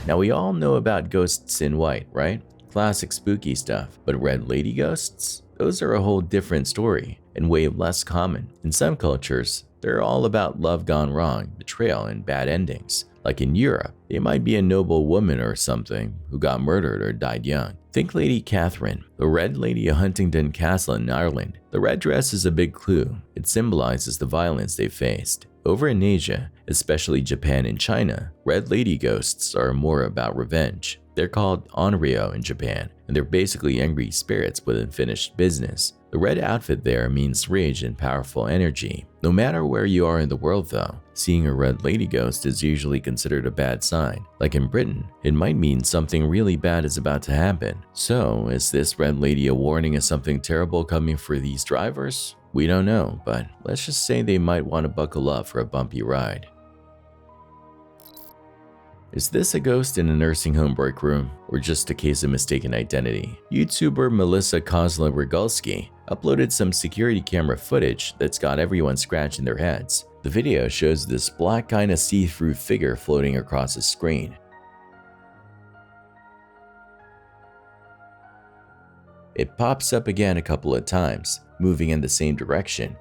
Now we all know about ghosts in white, right? Classic spooky stuff, but red lady ghosts? Those are a whole different story and way less common. In some cultures, they're all about love gone wrong, betrayal, and bad endings. Like in Europe, it might be a noble woman or something who got murdered or died young. Think Lady Catherine, the Red Lady of Huntingdon Castle in Ireland. The red dress is a big clue. It symbolizes the violence they faced. Over in Asia, especially Japan and China, Red Lady ghosts are more about revenge. They're called onryo in Japan, and they're basically angry spirits with unfinished business. The red outfit there means rage and powerful energy. No matter where you are in the world though, seeing a red lady ghost is usually considered a bad sign. Like in Britain, it might mean something really bad is about to happen. So, is this red lady a warning of something terrible coming for these drivers? We don't know, but let's just say they might want to buckle up for a bumpy ride. Is this a ghost in a nursing home break room, or just a case of mistaken identity? YouTuber Melissa Kozla-Regulski uploaded some security camera footage that's got everyone scratching their heads. The video shows this black kind of see-through figure floating across the screen. It pops up again a couple of times, moving in the same direction.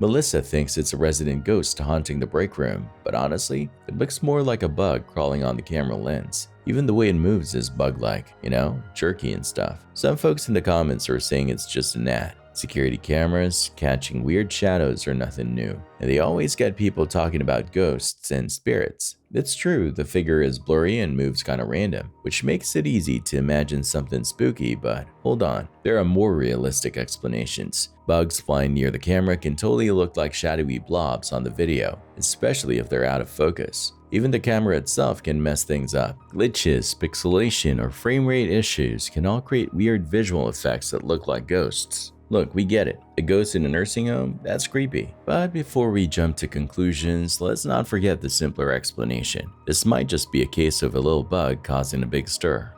Melissa thinks it's a resident ghost haunting the break room, but honestly, it looks more like a bug crawling on the camera lens. Even the way it moves is bug-like, you know, jerky and stuff. Some folks in the comments are saying it's just a gnat. Security cameras catching weird shadows are nothing new, and they always get people talking about ghosts and spirits. It's true, the figure is blurry and moves kind of random, which makes it easy to imagine something spooky, but hold on, there are more realistic explanations. Bugs flying near the camera can totally look like shadowy blobs on the video, especially if they're out of focus. Even the camera itself can mess things up. Glitches, pixelation, or frame rate issues can all create weird visual effects that look like ghosts. Look, we get it. A ghost in a nursing home? That's creepy. But before we jump to conclusions, let's not forget the simpler explanation. This might just be a case of a little bug causing a big stir.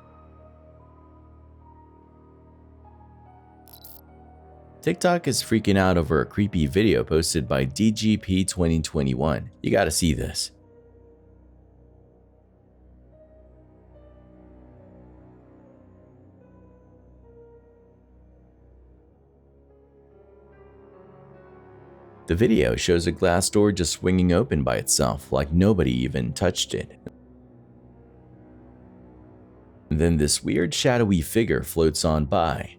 TikTok is freaking out over a creepy video posted by DGP 2021. You gotta see this. The video shows a glass door just swinging open by itself, like nobody even touched it. And then this weird shadowy figure floats on by.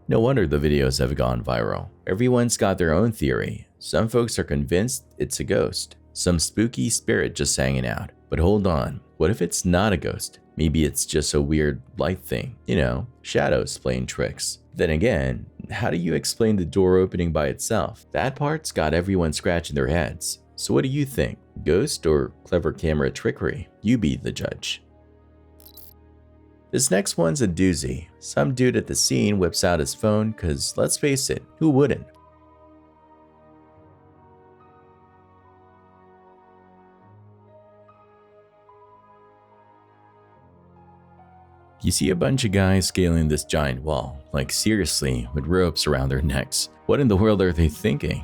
No wonder the videos have gone viral. Everyone's got their own theory. Some folks are convinced it's a ghost, some spooky spirit just hanging out. But hold on, what if it's not a ghost? Maybe it's just a weird light thing, you know, shadows playing tricks. Then again, how do you explain the door opening by itself? That part's got everyone scratching their heads. So what do you think? Ghost or clever camera trickery? You be the judge. This next one's a doozy. Some dude at the scene whips out his phone, cause let's face it, who wouldn't? You see a bunch of guys scaling this giant wall, like seriously, with ropes around their necks. What in the world are they thinking?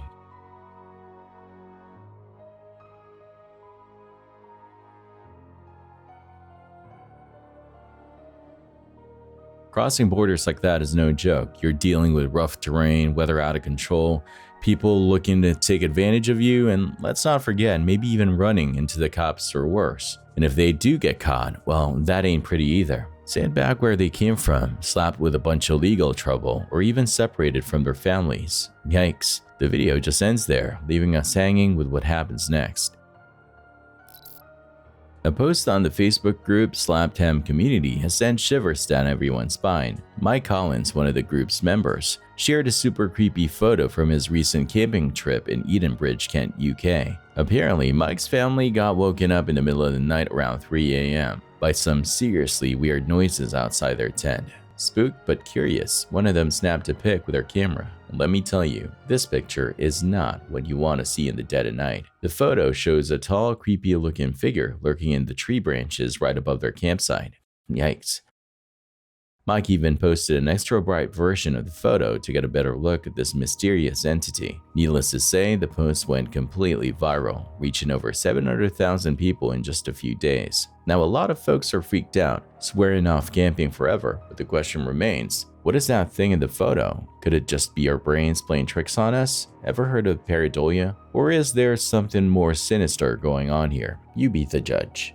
Crossing borders like that is no joke. You're dealing with rough terrain, weather out of control, people looking to take advantage of you, and let's not forget, maybe even running into the cops or worse. And if they do get caught, well, that ain't pretty either. Sent back where they came from, slapped with a bunch of legal trouble, or even separated from their families. Yikes. The video just ends there, leaving us hanging with what happens next. A post on the Facebook group Slapped Ham Community has sent shivers down everyone's spine. Mike Collins, one of the group's members, shared a super creepy photo from his recent camping trip in Edenbridge, Kent, UK. Apparently, Mike's family got woken up in the middle of the night around 3 a.m. by some seriously weird noises outside their tent. Spooked but curious, one of them snapped a pic with her camera. And let me tell you, this picture is not what you want to see in the dead of night. The photo shows a tall, creepy looking figure lurking in the tree branches right above their campsite. Yikes. Mike even posted an extra bright version of the photo to get a better look at this mysterious entity. Needless to say, the post went completely viral, reaching over 700,000 people in just a few days. Now, a lot of folks are freaked out, swearing off camping forever, but the question remains, what is that thing in the photo? Could it just be our brains playing tricks on us? Ever heard of pareidolia? Or is there something more sinister going on here? You be the judge.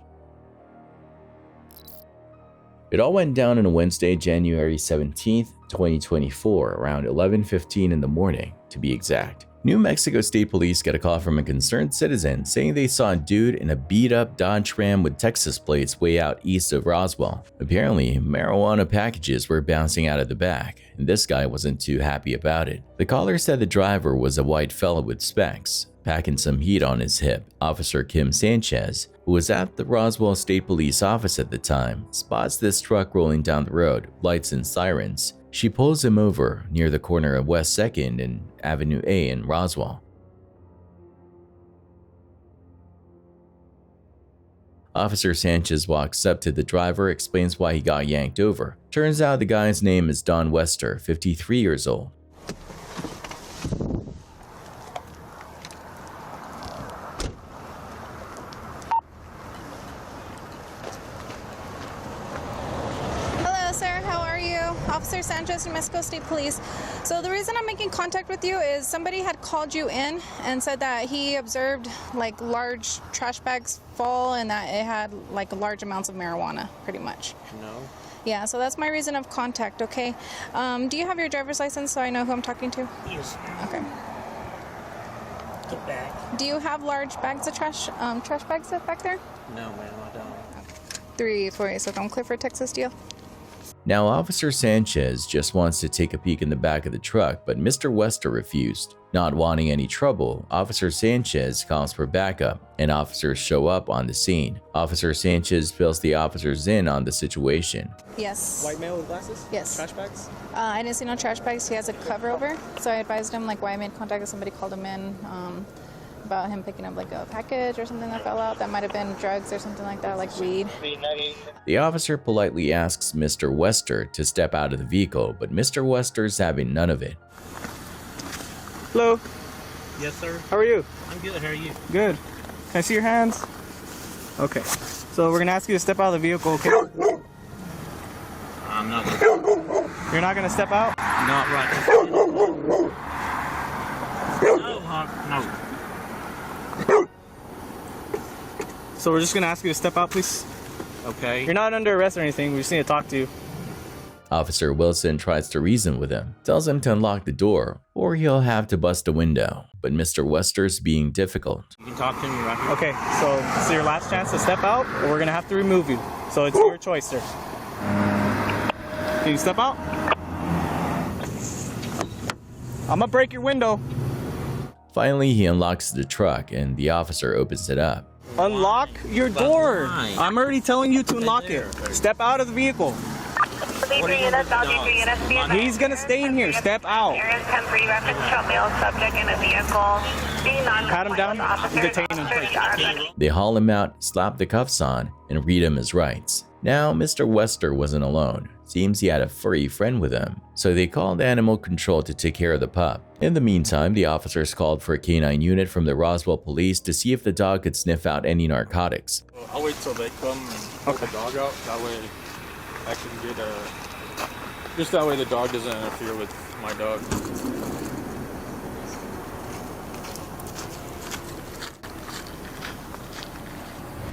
It all went down on a Wednesday, January 17th, 2024, around 11:15 in the morning, to be exact. New Mexico State Police get a call from a concerned citizen saying they saw a dude in a beat-up Dodge Ram with Texas plates way out east of Roswell. Apparently, marijuana packages were bouncing out of the back, and this guy wasn't too happy about it. The caller said the driver was a white fella with specs, packing some heat on his hip. Officer Kim Sanchez, who was at the Roswell State Police office at the time, spots this truck rolling down the road, lights and sirens. She pulls him over near the corner of West 2nd and Avenue A in Roswell. Officer Sanchez walks up to the driver, explains why he got yanked over. Turns out the guy's name is Don Wester, 53 years old. Officer Sanchez from Mexico State Police. So the reason I'm making contact with you is somebody had called you in and said that he observed like large trash bags fall and that it had like large amounts of marijuana, pretty much. No. Yeah, so that's my reason of contact, okay? Do you have your driver's license so I know who I'm talking to? Yes. Okay. Get back. Do you have large bags of trash bags back there? No, ma'am, I don't. 348, so I'm clear for Texas deal. Now, Officer Sanchez just wants to take a peek in the back of the truck, but Mr. Wester refused. Not wanting any trouble, Officer Sanchez calls for backup, and officers show up on the scene. Officer Sanchez fills the officers in on the situation. Yes. White male with glasses? Yes. Trash bags? I didn't see no trash bags. He has a cover over, so I advised him like why I made contact with somebody, called him in about him picking up like a package or something that fell out. That might have been drugs or something like that, like weed. The officer politely asks Mr. Wester to step out of the vehicle, but Mr. Wester's having none of it. Hello. Yes, sir. How are you? I'm good. How are you? Good. Can I see your hands? Okay. So we're gonna ask you to step out of the vehicle, okay? I'm not gonna. You're not gonna step out? Not right. No, no. So we're just gonna ask you to step out, please. Okay. You're not under arrest or anything. We just need to talk to you. Officer Wilson tries to reason with him, tells him to unlock the door, or he'll have to bust a window. But Mr. Wester's being difficult. You can talk to me right here. Okay, so this is your last chance to step out, or we're gonna have to remove you. So it's your choice, sir. Can you step out? I'm gonna break your window. Finally, he unlocks the truck and the officer opens it up. Unlock your door. I'm already telling you to unlock it. Step out of the vehicle. He's gonna stay in here. Step out. Pat him down and detain him. They haul him out, slap the cuffs on, and read him his rights. Now, Mr. Wester wasn't alone. Seems he had a furry friend with him, so they called animal control to take care of the pup. In the meantime, the officers called for a canine unit from the Roswell police to see if the dog could sniff out any narcotics. I'll wait till they come and pull the dog out. That way I can get just that way the dog doesn't interfere with my dog.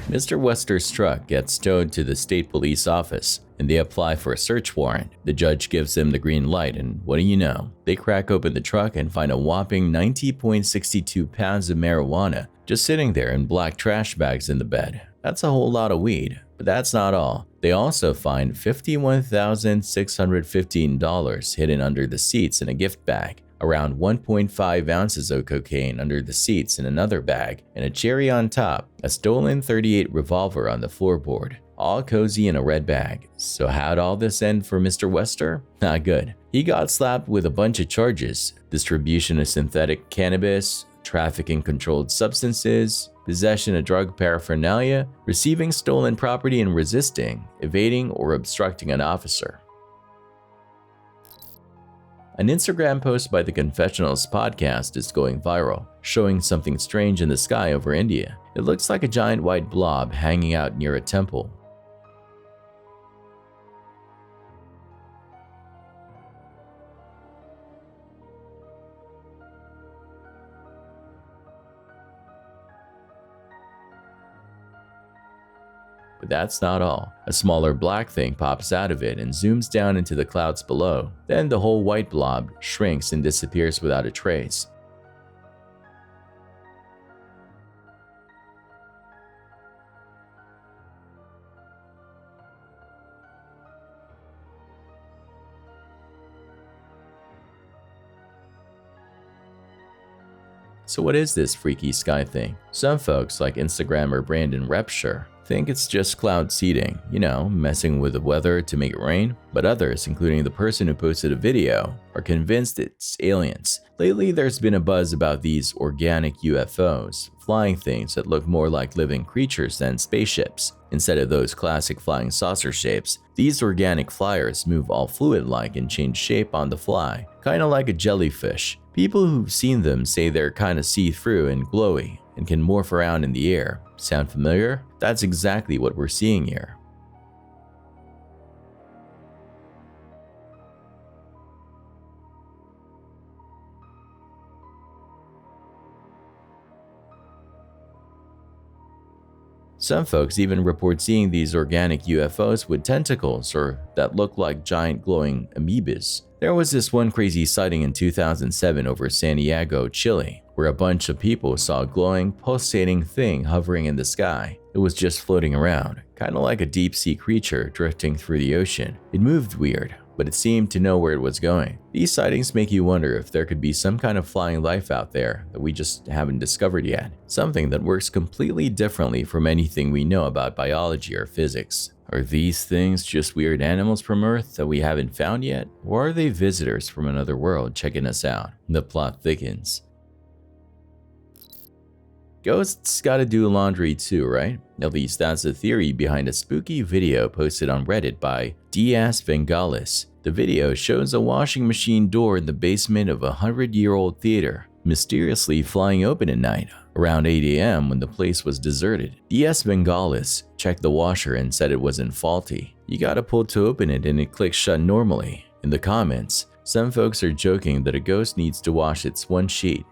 Mr. Wester's truck gets towed to the state police office, and they apply for a search warrant. The judge gives them the green light, and what do you know? They crack open the truck and find a whopping 90.62 pounds of marijuana just sitting there in black trash bags in the bed. That's a whole lot of weed, but that's not all. They also find $51,615 hidden under the seats in a gift bag, around 1.5 ounces of cocaine under the seats in another bag, and a cherry on top, a stolen .38 revolver on the floorboard, all cozy in a red bag. So how'd all this end for Mr. Wester? Not good. He got slapped with a bunch of charges: distribution of synthetic cannabis, trafficking controlled substances, possession of drug paraphernalia, receiving stolen property and resisting, evading, or obstructing an officer. An Instagram post by the Confessionals podcast is going viral, showing something strange in the sky over India. It looks like a giant white blob hanging out near a temple. But that's not all. A smaller black thing pops out of it and zooms down into the clouds below. Then the whole white blob shrinks and disappears without a trace. So what is this freaky sky thing? Some folks, like Instagrammer Brandon Repshire, think it's just cloud seeding, messing with the weather to make it rain. But others, including the person who posted a video, are convinced it's aliens. Lately, there's been a buzz about these organic UFOs, flying things that look more like living creatures than spaceships. Instead of those classic flying saucer shapes, these organic flyers move all fluid-like and change shape on the fly, kinda like a jellyfish. People who've seen them say they're kinda see-through and glowy, and can morph around in the air. Sound familiar? That's exactly what we're seeing here. Some folks even report seeing these organic UFOs with tentacles or that look like giant glowing amoebas. There was this one crazy sighting in 2007 over Santiago, Chile, where a bunch of people saw a glowing, pulsating thing hovering in the sky. It was just floating around, kind of like a deep-sea creature drifting through the ocean. It moved weird, but it seemed to know where it was going. These sightings make you wonder if there could be some kind of flying life out there that we just haven't discovered yet. Something that works completely differently from anything we know about biology or physics. Are these things just weird animals from Earth that we haven't found yet? Or are they visitors from another world checking us out? The plot thickens. Ghosts gotta do laundry too, right? At least that's the theory behind a spooky video posted on Reddit by DS Bengalis. The video shows a washing machine door in the basement of a 100-year-old theater mysteriously flying open at night, around 8 AM when the place was deserted. DS Bengalis checked the washer and said it wasn't faulty. You gotta pull to open it and it clicks shut normally. In the comments, some folks are joking that a ghost needs to wash its one sheet.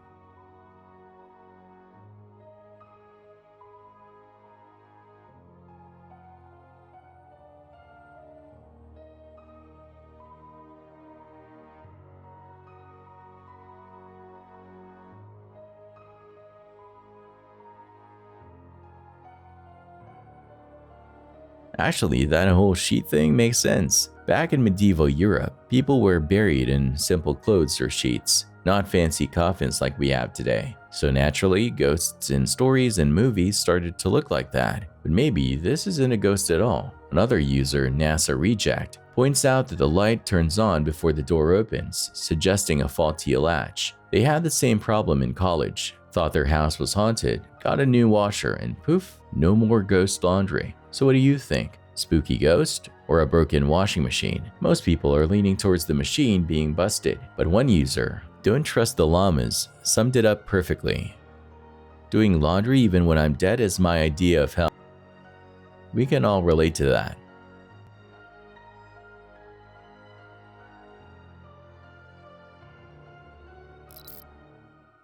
Actually, that whole sheet thing makes sense. Back in medieval Europe, people were buried in simple clothes or sheets, not fancy coffins like we have today. So naturally, ghosts in stories and movies started to look like that. But maybe this isn't a ghost at all. Another user, NASA Reject, points out that the light turns on before the door opens, suggesting a faulty latch. They had the same problem in college, thought their house was haunted, got a new washer, and poof, no more ghost laundry. So what do you think? Spooky ghost or a broken washing machine? Most people are leaning towards the machine being busted, but one user, "Don't trust the llamas," summed it up perfectly. Doing laundry even when I'm dead is my idea of hell. We can all relate to that.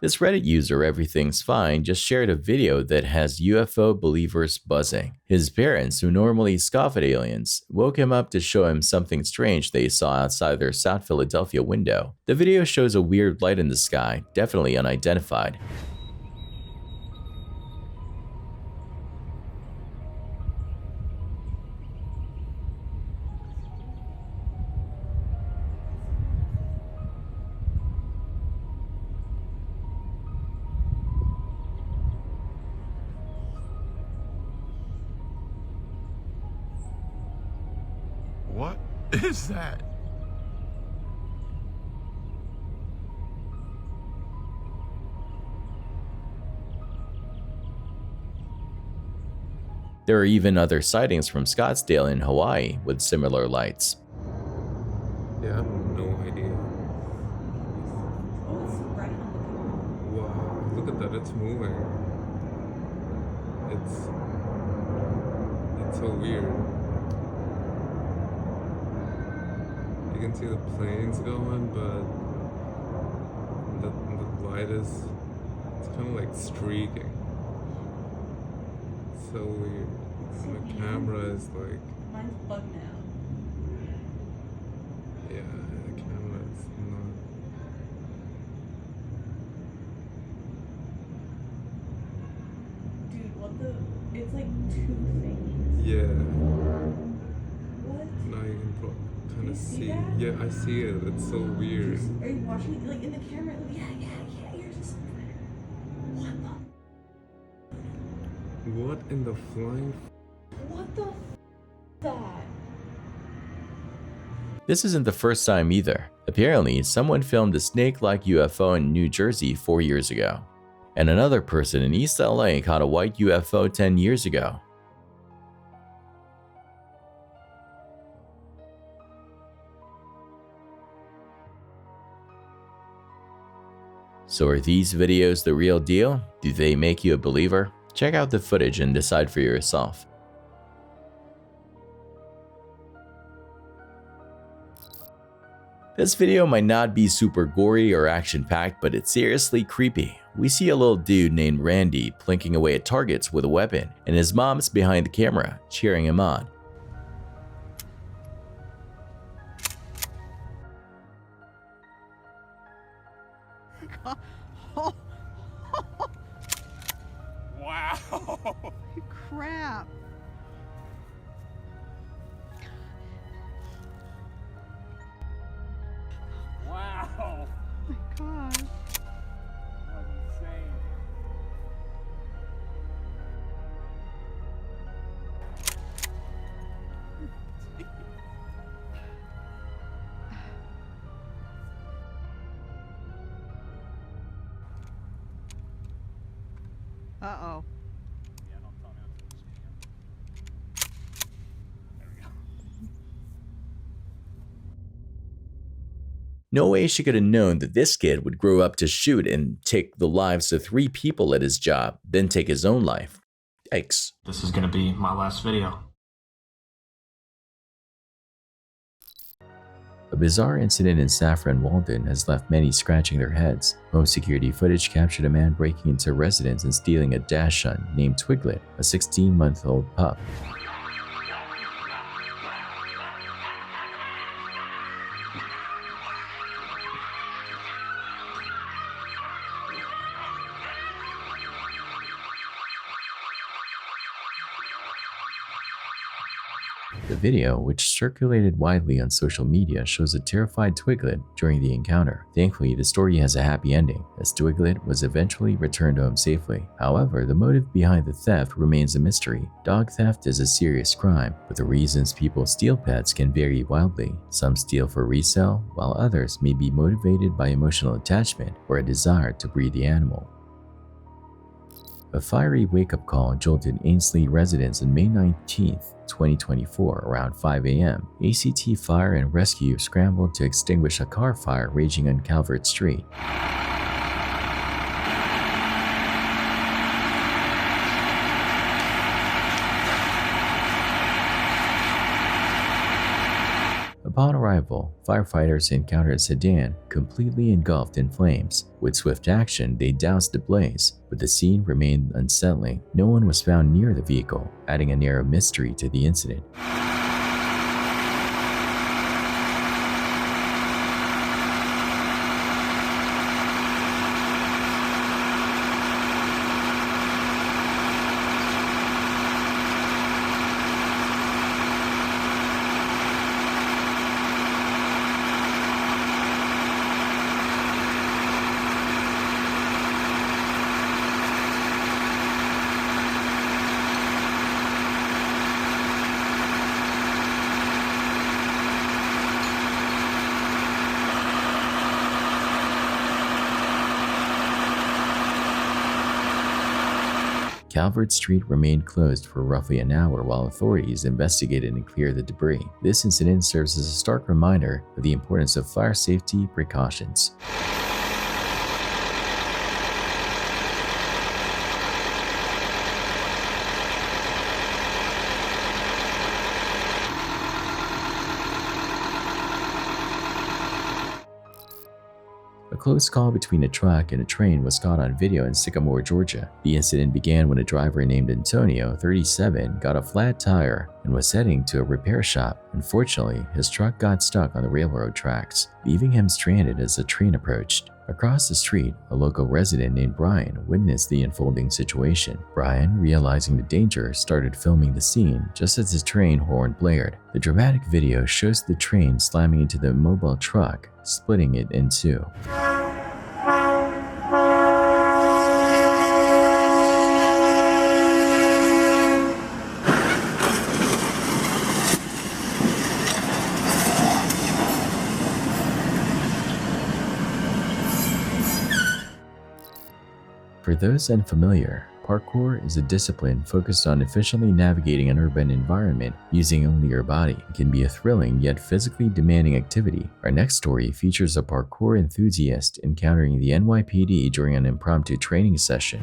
This Reddit user, Everything's Fine, just shared a video that has UFO believers buzzing. His parents, who normally scoff at aliens, woke him up to show him something strange they saw outside their South Philadelphia window. The video shows a weird light in the sky, definitely unidentified. What is that? There are even other sightings from Scottsdale in Hawaii with similar lights. Yeah, I have no idea. Wow, look at that, it's moving. It's so weird. You can see the planes going, but the light it's kind of like streaking. It's so weird. And the camera is like... Mine's bugged now. Yeah, the camera is not... Dude, what the... It's like two things. Yeah. What? Now you can kind of see. that? Yeah, I see it. It's so weird. Are you watching it like in the camera? Like, yeah, you're just... What the... What in the flying... What the that? This isn't the first time either. Apparently, someone filmed a snake-like UFO in New Jersey 4 years ago. And another person in East LA caught a white UFO 10 years ago. So are these videos the real deal? Do they make you a believer? Check out the footage and decide for yourself. This video might not be super gory or action-packed, but it's seriously creepy. We see a little dude named Randy plinking away at targets with a weapon, and his mom's behind the camera, cheering him on. Wow. Crap. Wow. Oh my God. That was insane. Uh-oh. Yeah, don't tell me I'm supposed to There we go. No way she could have known that this kid would grow up to shoot and take the lives of 3 people at his job, then take his own life. Yikes. This is gonna be my last video. A bizarre incident in Saffron Walden has left many scratching their heads. Home security footage captured a man breaking into a residence and stealing a dachshund named Twiglet, a 16-month-old pup. The video, which circulated widely on social media, shows a terrified Twiglet during the encounter. Thankfully, the story has a happy ending, as Twiglet was eventually returned home safely. However, the motive behind the theft remains a mystery. Dog theft is a serious crime, but the reasons people steal pets can vary wildly. Some steal for resale, while others may be motivated by emotional attachment or a desire to breed the animal. A fiery wake-up call jolted Ainsley residents on May 19, 2024 around 5 a.m. ACT Fire and Rescue scrambled to extinguish a car fire raging on Calvert Street. Upon arrival, firefighters encountered a sedan completely engulfed in flames. With swift action, they doused the blaze, but the scene remained unsettling. No one was found near the vehicle, adding an air of mystery to the incident. Calvert Street remained closed for roughly an hour while authorities investigated and cleared the debris. This incident serves as a stark reminder of the importance of fire safety precautions. A close call between a truck and a train was caught on video in Sycamore, Georgia. The incident began when a driver named Antonio, 37, got a flat tire and was heading to a repair shop. Unfortunately, his truck got stuck on the railroad tracks, leaving him stranded as the train approached. Across the street, a local resident named Brian witnessed the unfolding situation. Brian, realizing the danger, started filming the scene just as the train horn blared. The dramatic video shows the train slamming into the mobile truck, splitting it in two. For those unfamiliar, parkour is a discipline focused on efficiently navigating an urban environment using only your body. It can be a thrilling yet physically demanding activity. Our next story features a parkour enthusiast encountering the NYPD during an impromptu training session.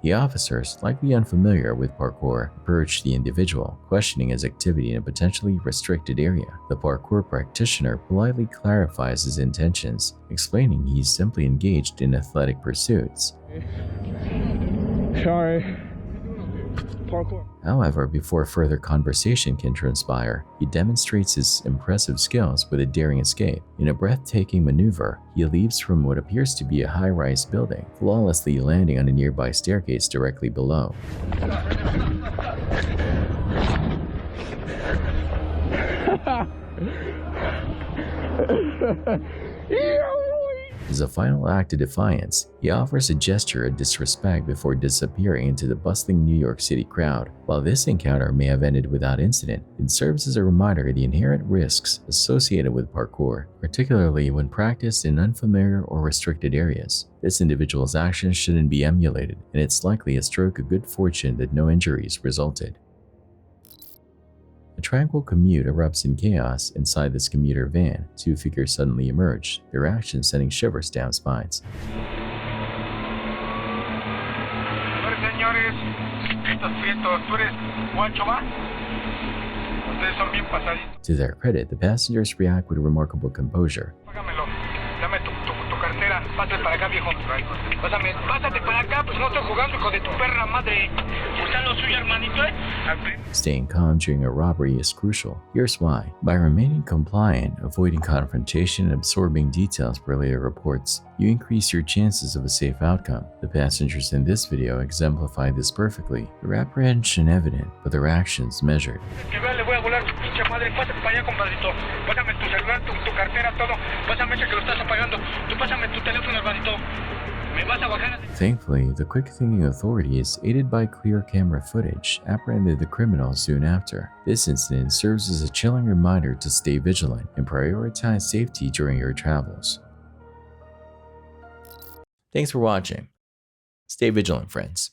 The officers, likely unfamiliar with parkour, approached the individual, questioning his activity in a potentially restricted area. The parkour practitioner politely clarifies his intentions, explaining he's simply engaged in athletic pursuits. Sorry. Parkour. However, before further conversation can transpire, he demonstrates his impressive skills with a daring escape. In a breathtaking maneuver, he leaps from what appears to be a high-rise building, flawlessly landing on a nearby staircase directly below. As a final act of defiance, he offers a gesture of disrespect before disappearing into the bustling New York City crowd. While this encounter may have ended without incident, it serves as a reminder of the inherent risks associated with parkour, particularly when practiced in unfamiliar or restricted areas. This individual's actions shouldn't be emulated, and it's likely a stroke of good fortune that no injuries resulted. A tranquil commute erupts in chaos inside this commuter van. Two figures suddenly emerge, their actions sending shivers down spines. To their credit, the passengers react with remarkable composure. Staying calm during a robbery is crucial. Here's why. By remaining compliant, avoiding confrontation, and absorbing details for later reports, you increase your chances of a safe outcome. The passengers in this video exemplify this perfectly. Their apprehension evident, but their actions measured. Thankfully, the quick-thinking authorities, aided by clear camera footage, apprehended the criminal soon after. This incident serves as a chilling reminder to stay vigilant and prioritize safety during your travels. Thanks for watching. Stay vigilant, friends.